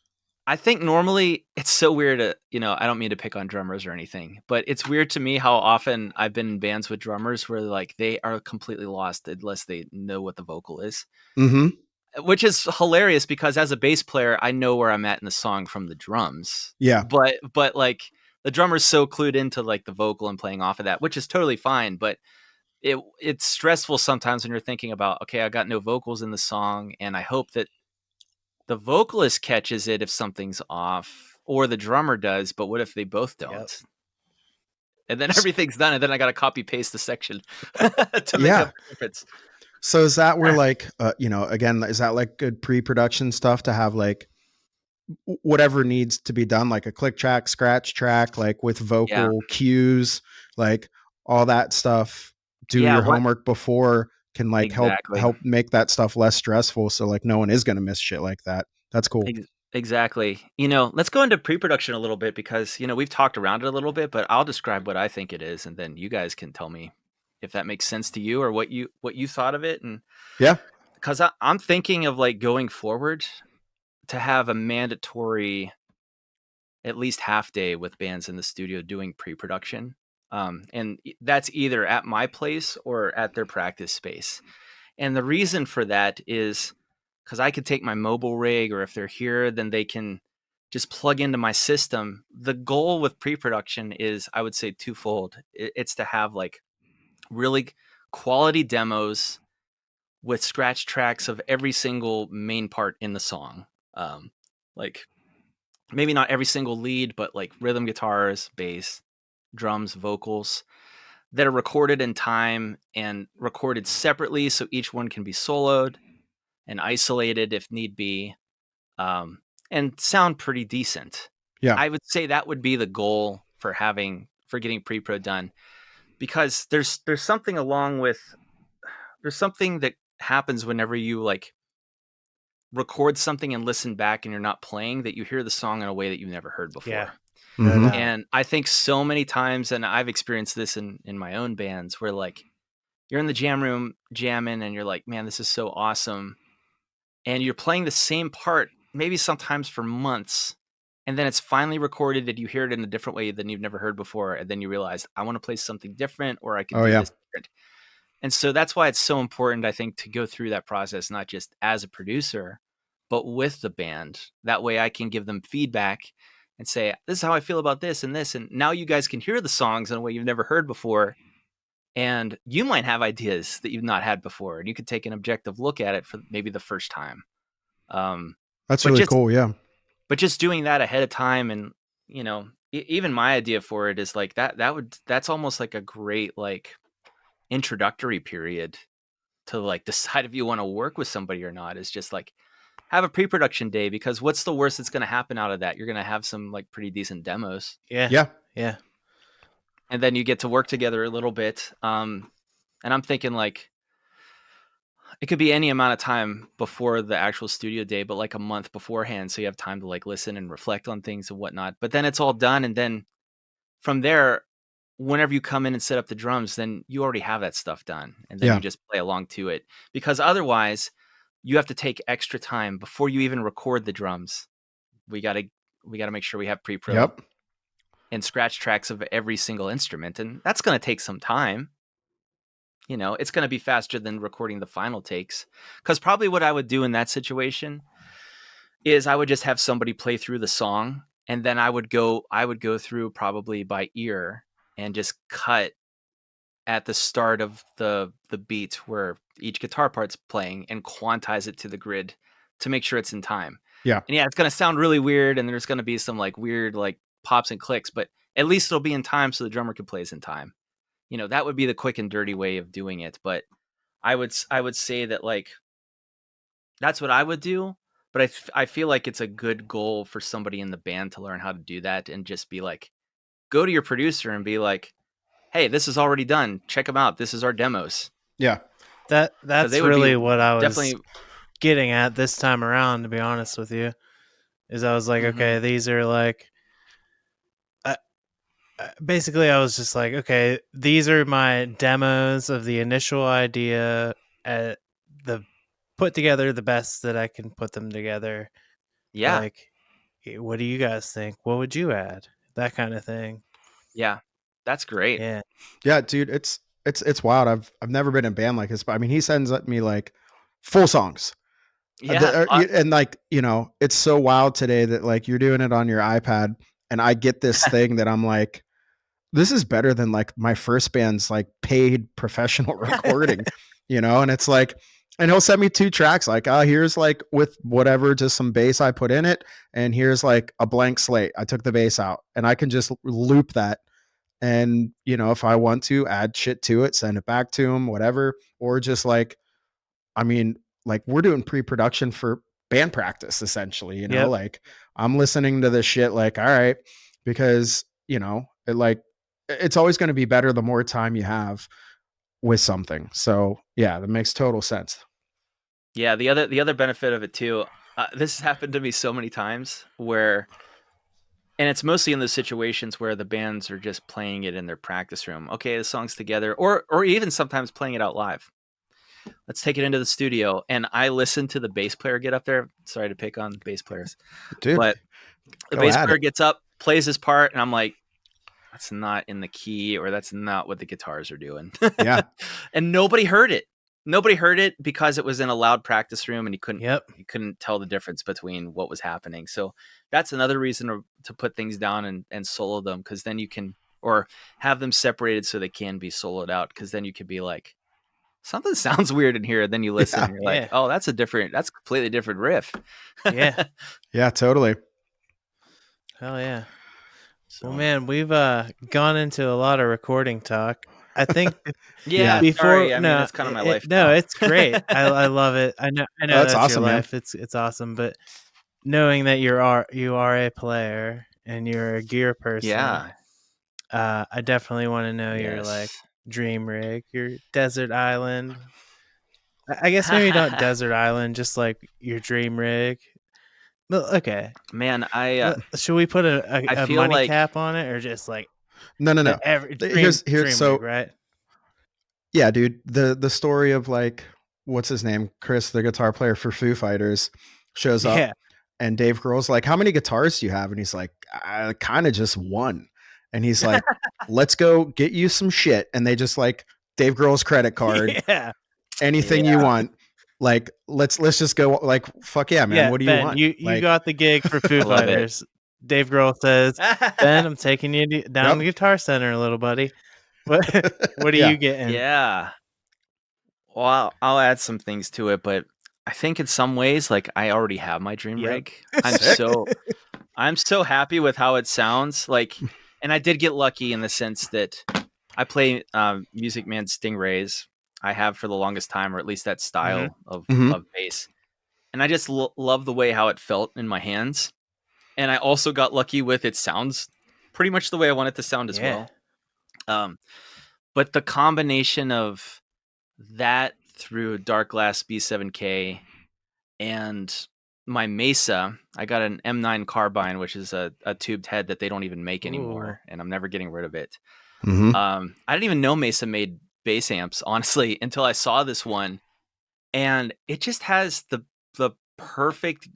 I think normally it's so weird to, I don't mean to pick on drummers or anything, but it's weird to me how often I've been in bands with drummers where like they are completely lost unless they know what the vocal is. Mm-hmm. Which is hilarious because as a bass player, I know where I'm at in the song from the drums. Yeah. But like the drummer's so clued into like the vocal and playing off of that, which is totally fine. But it's stressful sometimes when you're thinking about, okay, I got no vocals in the song, and I hope that the vocalist catches it if something's off, or the drummer does, but what if they both don't? Yep. And then everything's done, and then I got to copy paste the section to make up the difference. So is that where like, again, is that like good pre-production stuff to have like whatever needs to be done, like a click track, scratch track, like with vocal cues, like all that stuff, do your homework before can like help make that stuff less stressful. So like no one is going to miss shit like that. That's cool. Exactly. Let's go into pre-production a little bit because, we've talked around it a little bit, but I'll describe what I think it is. And then you guys can tell me if that makes sense to you or what you thought of it. And because I'm thinking of like going forward to have a mandatory at least half day with bands in the studio doing pre-production. And that's either at my place or at their practice space. And the reason for that is because I could take my mobile rig, or if they're here, then they can just plug into my system. The goal with pre-production is, I would say, twofold. It's to have like really quality demos with scratch tracks of every single main part in the song. Like maybe not every single lead, but like rhythm guitars, bass, drums, vocals. that are recorded in time and recorded separately, so each one can be soloed and isolated if need be, and sound pretty decent. Yeah. I would say that would be the goal for getting pre-pro done, because there's something there's something that happens whenever you like record something and listen back and you're not playing, that you hear the song in a way that you've never heard before. Yeah. Mhm. And I think so many times, and I've experienced this in my own bands, where like you're in the jam room jamming and you're like, man, this is so awesome. And you're playing the same part, maybe sometimes for months. And then it's finally recorded and you hear it in a different way than you've never heard before. And then you realize, I want to play something different, or I can do this different. And so that's why it's so important, I think, to go through that process, not just as a producer, but with the band. That way I can give them feedback and say, this is how I feel about this and this. And now you guys can hear the songs in a way you've never heard before. And you might have ideas that you've not had before. And you could take an objective look at it for maybe the first time. That's really cool. Yeah. But just doing that ahead of time, and, you know, even my idea for it is like that's almost like a great, like, introductory period to like decide if you want to work with somebody or not, is just like have a pre-production day, because what's the worst that's going to happen out of that? You're going to have some like pretty decent demos. Yeah. And then you get to work together a little bit. And I'm thinking like it could be any amount of time before the actual studio day, but like a month beforehand, so you have time to like listen and reflect on things and whatnot. But then it's all done, and then from there, whenever you come in and set up the drums, then you already have that stuff done, and then you just play along to it. Because otherwise, you have to take extra time before you even record the drums. We got to make sure we have pre-pro and scratch tracks of every single instrument, and that's going to take some time. You know, it's going to be faster than recording the final takes, because probably what I would do in that situation is I would just have somebody play through the song, and then I would go through probably by ear and just cut at the start of the beat where each guitar part's playing and quantize it to the grid to make sure it's in time. Yeah. And yeah, it's going to sound really weird, and there's going to be some like weird like pops and clicks, but at least it'll be in time so the drummer can play in time. You know, that would be the quick and dirty way of doing it. But I would say that like that's what I would do. But I feel like it's a good goal for somebody in the band to learn how to do that, and just be like, go to your producer and be like, hey, this is already done. Check them out. This is our demos. Yeah. That's really what I was getting at this time around, to be honest with you, is I was like, okay, these are like, basically I was just like, okay, these are my demos of the initial idea, put together the best that I can put them together. Yeah. Like, what do you guys think? What would you add? That kind of thing. Yeah. That's great. Yeah, dude, it's wild. I've never been in a band like this, but I mean, he sends me like full songs. Yeah. And like, you know, it's so wild today that like you're doing it on your iPad, and I get this thing that I'm like, this is better than like my first band's like paid professional recording, you know? And it's like, and he'll send me 2 tracks, like, here's like with whatever, just some bass I put in it. And here's like a blank slate. I took the bass out, and I can just loop that. And, you know, if I want to add shit to it, send it back to him, whatever. Or just like, I mean, like we're doing pre-production for band practice, essentially, you know, like I'm listening to this shit like, all right, because, you know, it's always going to be better the more time you have with something. So yeah, that makes total sense. Yeah. The other benefit of it too, this has happened to me so many times where, and it's mostly in those situations where the bands are just playing it in their practice room. Okay, the song's together, or even sometimes playing it out live. Let's take it into the studio. And I listen to the bass player get up there. Sorry to pick on bass players, dude, but the bass player gets up, plays his part, and I'm like, that's not in the key, or that's not what the guitars are doing. Yeah. And nobody heard it. Nobody heard it because it was in a loud practice room, and he couldn't tell the difference between what was happening. So that's another reason to put things down and solo them, because then you can, or have them separated so they can be soloed out, because then you could be like, something sounds weird in here. And then you listen, and you're like, oh, that's a completely different riff. Yeah. Yeah, totally. Hell yeah. So, well, man, we've gone into a lot of recording talk. I think Yeah, before sorry. I mean, no, it's kind of my life no, now. it's great. I love it. I know That's that's awesome, your man. life. It's awesome, but knowing that you are a player and you're a gear person, Yeah. I definitely want to know your like Yes. dream rig, your desert island. I guess maybe not desert island, just like your dream rig. Well, okay, Man, I should we put a feel money like cap on it, or just like No. every Here's dream so rig, right? yeah, dude. The story of like what's his name, Chris, the guitar player for Foo Fighters, shows up, Yeah, and Dave Grohl's like, "How many guitars do you have?" And he's like, "I kind of just one." And he's like, "Let's go get you some shit." And they just like Dave Grohl's credit card, yeah, anything you want. Like let's just go. Like fuck yeah, man. yeah. What do you Ben, want? you Like got the gig for Foo I love it. Fighters. Dave Grohl says, "Ben, I'm taking you down to Yep. Guitar Center, little buddy. What are Yeah. you getting?" Yeah. Well, I'll add some things to it, but I think in some ways, like I already have my dream Yep. rig. I'm Sick. so happy with how it sounds. Like, and I did get lucky in the sense that I play Music Man Stingrays. I have for the longest time, or at least that style of bass. And I just love the way how it felt in my hands. And I also got lucky with it sounds pretty much the way I want it to sound as well. But the combination of that through Dark Glass B7K and my Mesa, I got an M9 carbine, which is a tubed head that they don't even make anymore, and I'm never getting rid of it. I didn't even know Mesa made bass amps, honestly, until I saw this one, and it just has the perfect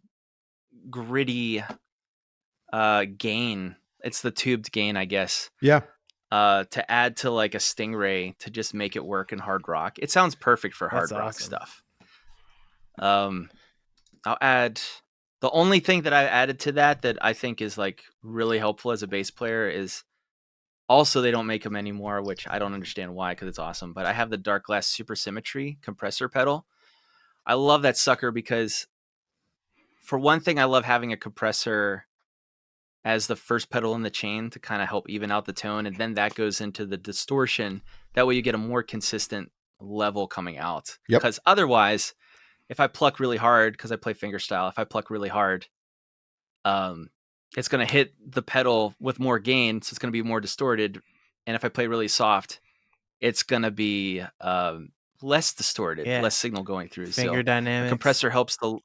gritty gain. It's the tubed gain, I guess. Yeah. To add to like a Stingray to just make it work in hard rock. It sounds perfect for hard rock stuff. I'll add the only thing that I added to that I think is like really helpful as a bass player is also they don't make them anymore, which I don't understand why because it's awesome. But I have the Dark Glass Super Symmetry compressor pedal. I love that sucker because for one thing, I love having a compressor as the first pedal in the chain to kind of help even out the tone. And then that goes into the distortion. That way you get a more consistent level coming out. Yep. Because otherwise, if I pluck really hard, because I play fingerstyle, if I pluck really hard, it's going to hit the pedal with more gain. So it's going to be more distorted. And if I play really soft, it's going to be less distorted, less signal going through. Finger dynamics. The compressor helps the...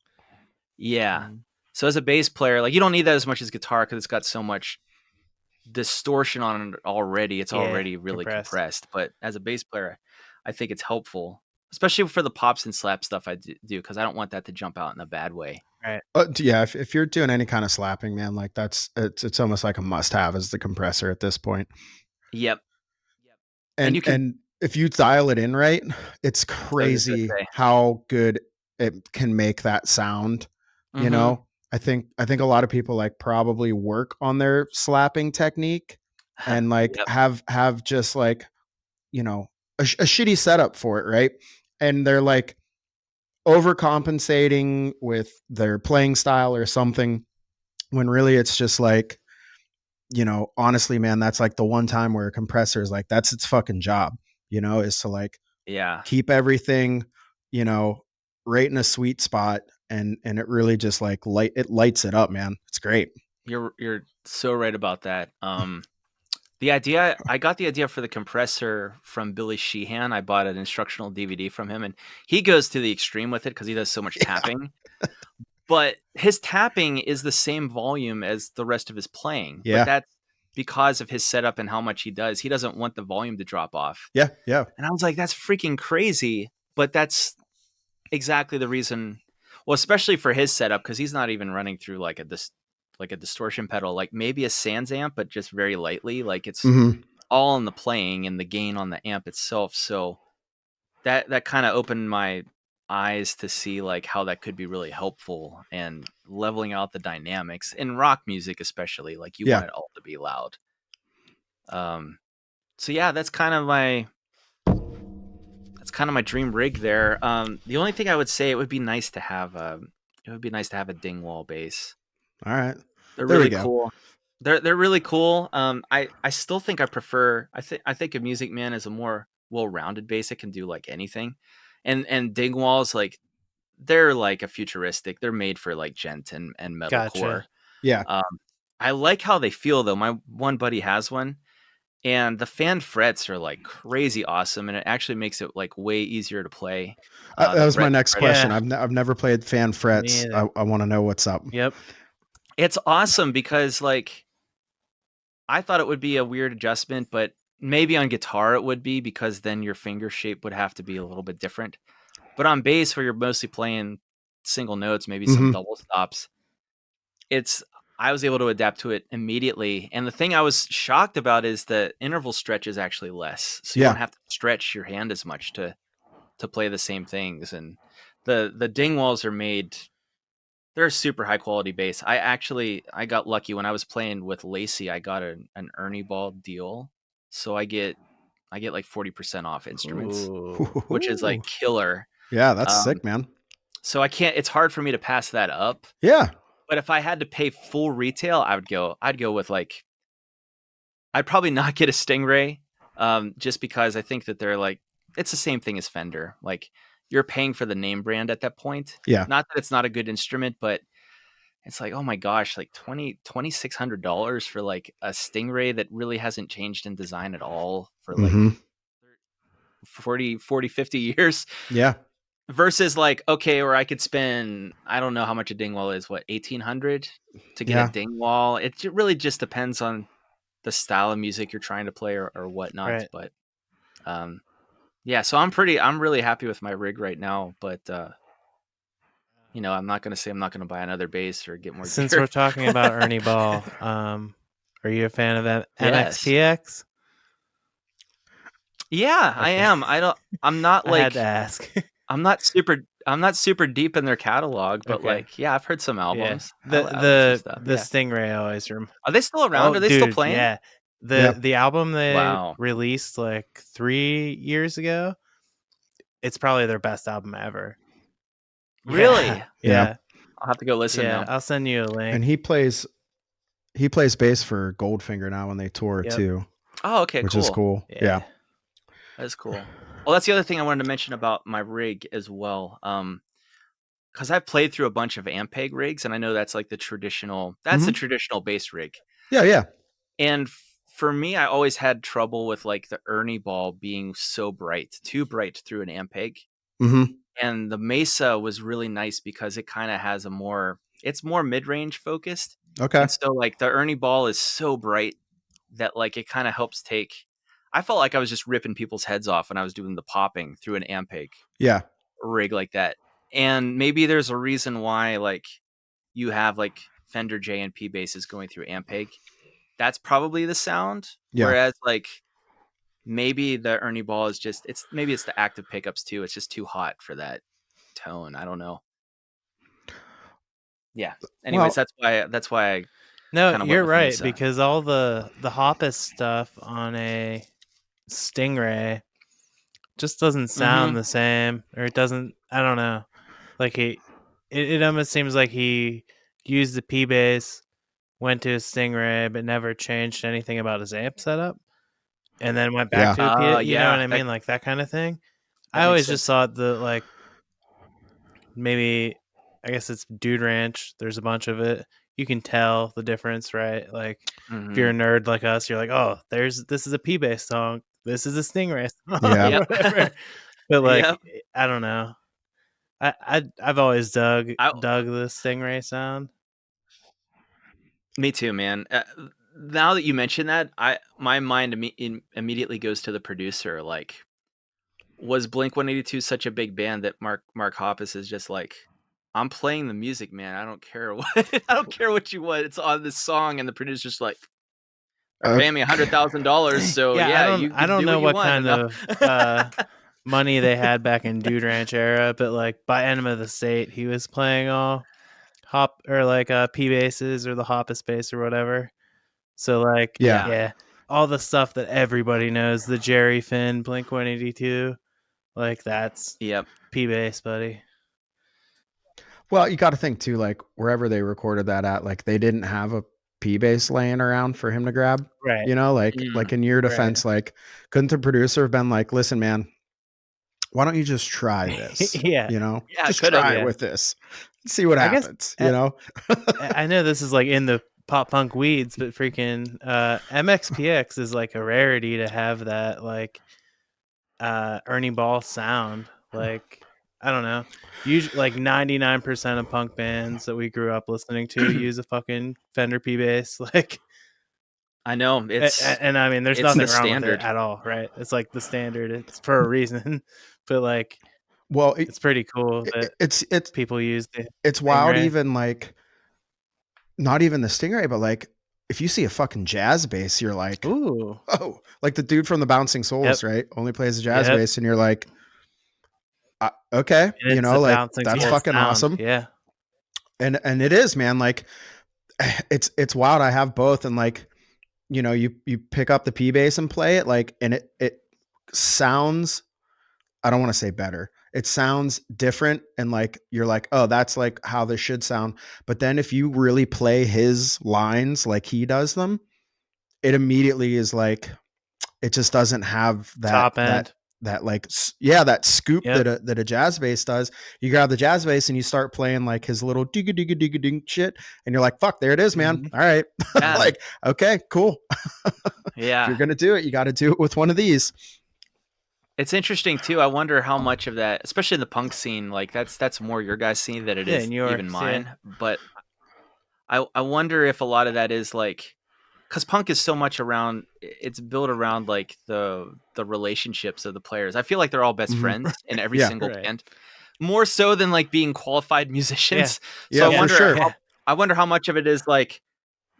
Yeah. So as a bass player, like you don't need that as much as guitar because it's got so much distortion on it already. It's already really compressed. But as a bass player, I think it's helpful, especially for the pops and slap stuff I do because I don't want that to jump out in a bad way. Right. Yeah. If you're doing any kind of slapping, man, like it's almost like a must-have as the compressor at this point. Yep. And you can, and if you dial it in right, it's crazy how good it can make that sound. You know, I think a lot of people like probably work on their slapping technique and like have just like, you know, a shitty setup for it. Right. And they're like overcompensating with their playing style or something when really it's just like, you know, honestly, man, that's like the one time where a compressor is like, that's its fucking job, you know, is to like, keep everything, you know, right in a sweet spot. And it really just like lights it up, man. It's great. You're so right about that. The idea, I got the idea for the compressor from Billy Sheehan. I bought an instructional DVD from him and he goes to the extreme with it because he does so much tapping. But his tapping is the same volume as the rest of his playing. Yeah. But that's because of his setup and how much he does. He doesn't want the volume to drop off. Yeah. Yeah. And I was like, that's freaking crazy. But that's exactly the reason. Well, especially for his setup, because he's not even running through like a distortion pedal, like maybe a Sans amp, but just very lightly. Like it's all in the playing and the gain on the amp itself. So that kind of opened my eyes to see like how that could be really helpful and leveling out the dynamics in rock music, especially like you want it all to be loud. So yeah, that's kind of my dream rig there. The only thing I would say, it would be nice to have a Dingwall bass. All right. They're really cool. They're really cool. I still think I prefer. I think a Music Man is a more well-rounded bass. It can do like anything, and Dingwalls, like they're like a futuristic. They're made for like djent and metalcore. Gotcha. Yeah. I like how they feel though. My one buddy has one, and the fan frets are like crazy awesome, and it actually makes it like way easier to play. That was my next question. Yeah. I've never played fan frets. I want to know what's up. Yep. It's awesome because like I thought it would be a weird adjustment, but maybe on guitar it would be, because then your finger shape would have to be a little bit different. But on bass, where you're mostly playing single notes, maybe some double stops, I was able to adapt to it immediately. And the thing I was shocked about is the interval stretch is actually less. So you don't have to stretch your hand as much to play the same things. And the Dingwalls are made, they're a super high quality bass. I got lucky when I was playing with Lacey. I got an Ernie Ball deal. So I get like 40% off instruments, which is like killer. Yeah, that's sick, man. So it's hard for me to pass that up. Yeah. But if I had to pay full retail, I'd go with like, I'd probably not get a Stingray, just because I think that they're like, it's the same thing as Fender. Like you're paying for the name brand at that point. Yeah. Not that it's not a good instrument, but it's like, oh my gosh, like $2,600 for like a Stingray that really hasn't changed in design at all for like 40, 50 years. Yeah. Versus like, okay, or I could spend, I don't know how much a Dingwall is, what, $1,800 to get a Dingwall. It really just depends on the style of music you're trying to play or whatnot. Right. But yeah, so I'm really happy with my rig right now. But you know, I'm not going to say I'm not going to buy another bass or get more Since gear. we're talking about Ernie Ball, are you a fan of that MXPX? Yeah, okay. I am. I'm not like, I had to ask. I'm not super deep in their catalog, but like, yeah, I've heard some albums. Yeah. The Stingray always are they still around? Are they still playing? Yeah. The album they released like 3 years ago, it's probably their best album ever. Really? Yeah. I'll have to go listen now. I'll send you a link. And he plays bass for Goldfinger now when they tour too. Oh, okay, which is cool. Yeah. That's cool. Well, that's the other thing I wanted to mention about my rig as well. Because I've played through a bunch of Ampeg rigs, and I know that's like the traditional bass rig. Yeah, yeah. And for me, I always had trouble with like the Ernie Ball being so too bright through an Ampeg. Mm-hmm. And the Mesa was really nice because it kind of has it's more mid-range focused. Okay. And so like the Ernie Ball is so bright that like it kind of helps I felt like I was just ripping people's heads off when I was doing the popping through an Ampeg rig like that. And maybe there's a reason why like you have like Fender J&P basses going through Ampeg. That's probably the sound. Yeah. Whereas like maybe the Ernie Ball is just maybe it's the active pickups too. It's just too hot for that tone. I don't know. Yeah. Anyways, that's why I No, you're right, because all the Hoppus stuff on a Stingray just doesn't sound the same, or it doesn't. I don't know. Like it almost seems like he used the P bass, went to his Stingray, but never changed anything about his amp setup, and then went back to a P. You know what I mean, like that kind of thing. I always just thought that like maybe I guess it's Dude Ranch. There's a bunch of it. You can tell the difference, right? Like if you're a nerd like us, you're like, oh, this is a P bass song. This is a Stingray song. Yeah. But like, I don't know. I've always dug the Stingray sound. Me too, man. Now that you mention that, my mind immediately goes to the producer. Like, was Blink-182 such a big band that Mark Hoppus is just like, I'm playing the music, man. I don't care what you want. It's on this song, and the producer's like, pay me $100,000. So I don't know what kind of money they had back in Dude Ranch era, but like by Enema of the State, he was playing all P basses or the Hoppus bass or whatever. So like all the stuff that everybody knows, the Jerry Finn, Blink-182, like that's P bass, buddy. Well, you got to think too, like wherever they recorded that at, like they didn't have P bass laying around for him to grab. Right. You know, like in your defense, like couldn't the producer have been like, listen, man, why don't you just try this? Yeah. You know, Yeah, just could've, try yeah. it with this. See what I guess, happens, you know? I know this is like in the pop punk weeds, but freaking MXPX is like a rarity to have that like Ernie Ball sound. Like, I don't know. Usually like 99% of punk bands that we grew up listening to use a fucking Fender P bass. Like, I know it's and I mean, there's it's nothing the wrong standard. with it at all, right? It's like the standard. It's for a reason, but like, well, it's pretty cool that it's people use it's wild. Stingray. Even like, not even the Stingray, but like, if you see a fucking jazz bass, you're like, ooh, oh, like the dude from the Bouncing Souls, right? Only plays a jazz bass, and you're like, okay, and you know, like that's fucking sound. awesome. Yeah, and it is, man. Like, it's wild. I have both, and like, you know, you pick up the P bass and play it, like, and it sounds, I don't want to say better. It sounds different, and like you're like, oh, that's like how this should sound. But then if you really play his lines like he does them, it immediately is like, it just doesn't have that top end. that like, that scoop that a jazz bass does. You grab the jazz bass and you start playing like his little digga digga digga ding shit, and you're like, fuck, there it is, man. Mm-hmm. All right. Yeah. Like, okay, cool. Yeah. If you're gonna do it, you got to do it with one of these. It's interesting too. I wonder how much of that, especially in the punk scene, like that's more your guys' scene than it is even mine. Yeah. But I wonder if a lot of that is like, because punk is so much around, it's built around like the relationships of the players. I feel like they're all best friends in every single band, more so than like being qualified musicians. Yeah. So I wonder, sure. I wonder how much of it is like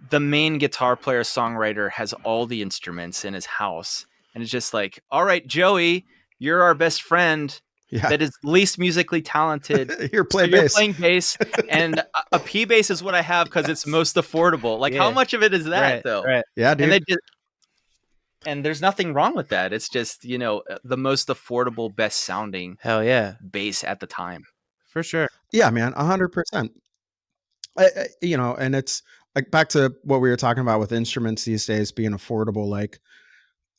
the main guitar player songwriter has all the instruments in his house. And it's just like, all right, Joey, you're our best friend that is least musically talented. You're playing bass, and a P bass is what I have because it's most affordable. Like, how much of it is that, though? Right. Yeah, dude. And there's nothing wrong with that. It's just, you know, the most affordable, best sounding bass at the time. For sure. Yeah, man, 100%. You know, and it's like back to what we were talking about with instruments these days being affordable. Like,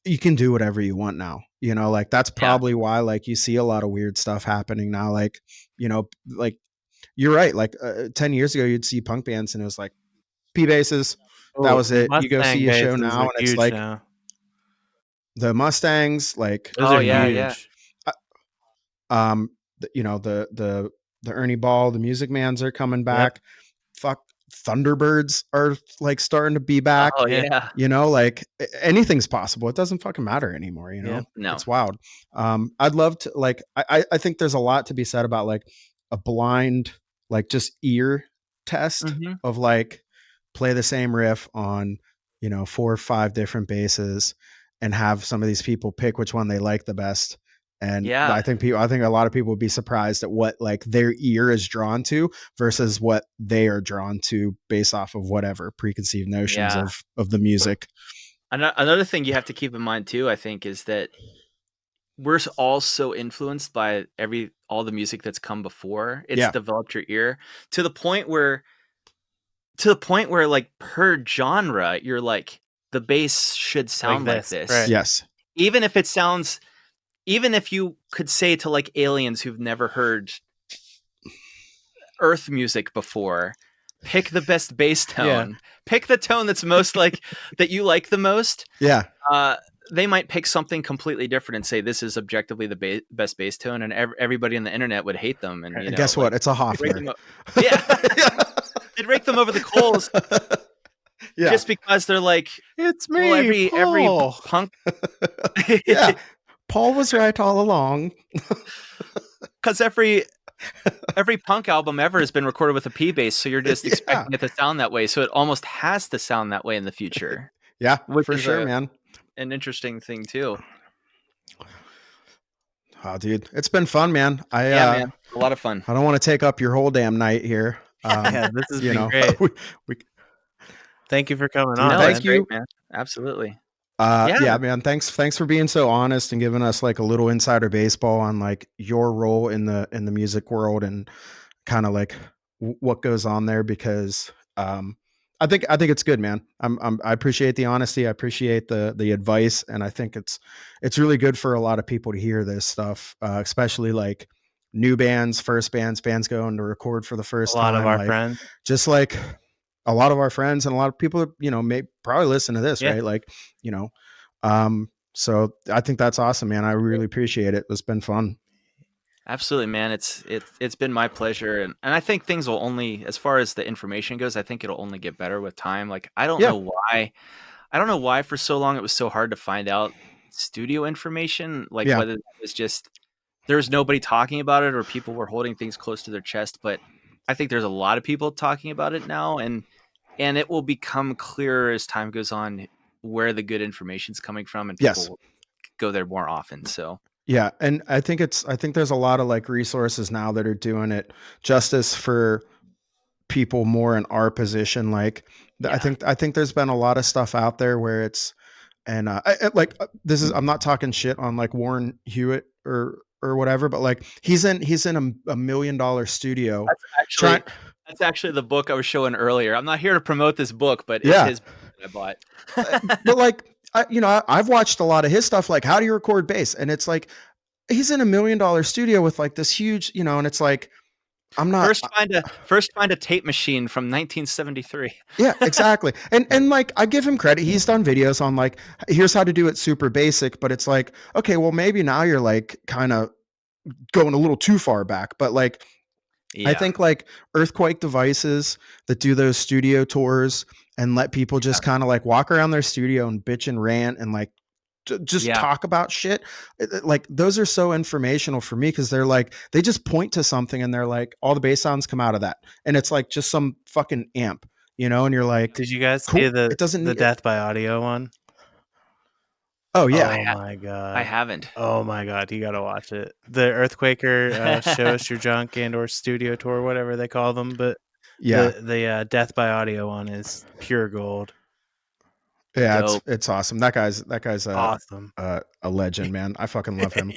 you can do whatever you want now, you know, like that's probably why, like, you see a lot of weird stuff happening now. Like, you know, like you're right. Like 10 years ago, you'd see punk bands and it was like P basses. That was it. You go see a show now and it's like the Mustangs, like, those are huge. You know, the Ernie Ball, the Music Mans are coming back. Fuck, Thunderbirds are like starting to be back. Oh yeah. You know, like anything's possible. It doesn't fucking matter anymore, you know? No. It's wild. I'd love to, like, I think there's a lot to be said about like a blind, like just ear test of like play the same riff on, you know, 4 or 5 different basses and have some of these people pick which one they like the best. And I think a lot of people would be surprised at what like their ear is drawn to versus what they are drawn to based off of whatever preconceived notions of the music. Another thing you have to keep in mind too, I think, is that we're all so influenced by all the music that's come before. It's developed your ear to the point where like per genre, you're like, the bass should sound like this. Right. Yes. Even if you could say to like aliens who've never heard Earth music before, pick the best bass tone, pick the tone that's most like that you like the most. Yeah. They might pick something completely different and say this is objectively the best bass tone, and everybody on the internet would hate them. And you know, guess what? It's a Hofner. They'd rake them over the coals. Just because they're like, it's me. Well, every punk. Paul was right all along. Because every punk album ever has been recorded with a P bass, so you're just expecting it to sound that way. So it almost has to sound that way in the future. Yeah, for sure, man. An interesting thing too. Oh, dude, it's been fun, man. Man, a lot of fun. I don't want to take up your whole damn night here. This has been great. Thank you for coming on. Thank you, great, man. Absolutely. Man. Thanks for being so honest and giving us like a little insider baseball on like your role in the music world and kind of like what goes on there, because I think it's good, man. I appreciate the honesty. I appreciate the advice, and I think it's really good for a lot of people to hear this stuff, especially like new bands, first bands going to record for the first time. A lot of our like, friends, just like a lot of our friends, and a lot of people, may probably listen to this, right? Like, so I think that's awesome, man. I really appreciate it. It's been fun. Absolutely, man. It's been my pleasure, and I think things will only, as far as the information goes, I think it'll only get better with time. Like I don't know why for so long it was so hard to find out studio information. Like whether it was just there's nobody talking about it or people were holding things close to their chest. But I think there's a lot of people talking about it now, and it will become clearer as time goes on where the good information's coming from, and people will go there more often. So. Yeah, and I think there's a lot of like resources now that are doing it justice for people more in our position. Like I think there's been a lot of stuff out there where it's, and this is, I'm not talking shit on like Warren Hewitt or whatever, but like he's in a $1 million studio. That's actually the book I was showing earlier. I'm not here to promote this book, but it's his book that I bought. But like, I've watched a lot of his stuff, like how do you record bass? And it's like, he's in $1 million studio with like this huge, and it's like, I'm not first find a tape machine from 1973. Yeah, exactly. And like, I give him credit. He's done videos on like, here's how to do it super basic, but it's like, okay, well maybe now you're like kind of going a little too far back, but like, I think like Earthquake Devices that do those studio tours and let people just kind of like walk around their studio and bitch and rant and like just talk about shit. Like those are so informational for me, because they're like, they just point to something and they're like, all the bass sounds come out of that, and it's like just some fucking amp, and you're like, did you guys see the Death by Audio one? Oh yeah. Oh my god, I haven't. Oh my god, you gotta watch it. The Earthquaker Show Us Your Junk and or studio tour, whatever they call them, but the Death by Audio one is pure gold. Yeah, it's awesome. That guy's awesome. A legend, man. I fucking love him.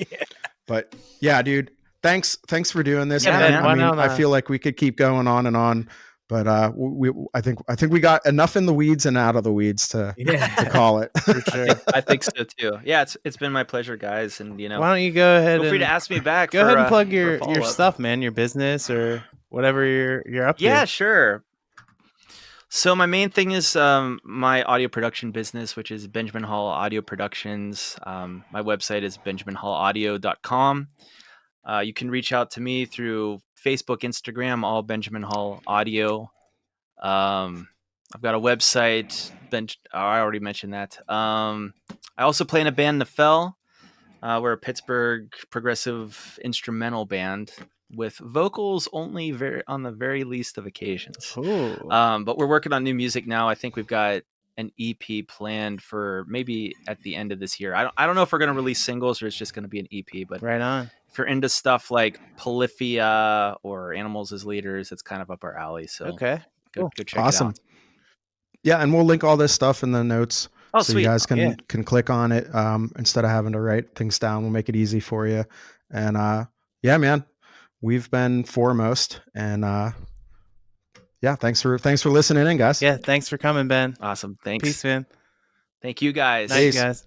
But yeah, dude, thanks for doing this. Yeah, man. I mean, I feel like we could keep going on and on, but I think we got enough in the weeds and out of the weeds to call it. For sure. I think so too. Yeah, it's been my pleasure, guys, and why don't you go ahead? Feel free to ask me back. Go ahead and plug your stuff, man. Your business or whatever you're up to. Yeah, sure. So my main thing is my audio production business, which is Benjamin Hall Audio Productions. My website is benjaminhallaudio.com. You can reach out to me through Facebook, Instagram, all Benjamin Hall Audio. I've got a website. I already mentioned that. I also play in a band, Nefel. We're a Pittsburgh progressive instrumental band with vocals only on the very least of occasions. But we're working on new music now. I think we've got an EP planned for maybe at the end of this year. I don't know if we're going to release singles or it's just going to be an EP, but right on. If you're into stuff like Polyphia or Animals as Leaders, it's kind of up our alley. So okay, go check it out. Yeah, and we'll link all this stuff in the notes. Oh, so sweet. You guys can click on it instead of having to write things down. We'll make it easy for you. And yeah, man, we've been Foremost, and yeah, thanks for listening in, guys. Yeah, thanks for coming, Ben. Awesome. Thanks. Peace, man. Thank you, guys. Nice, guys.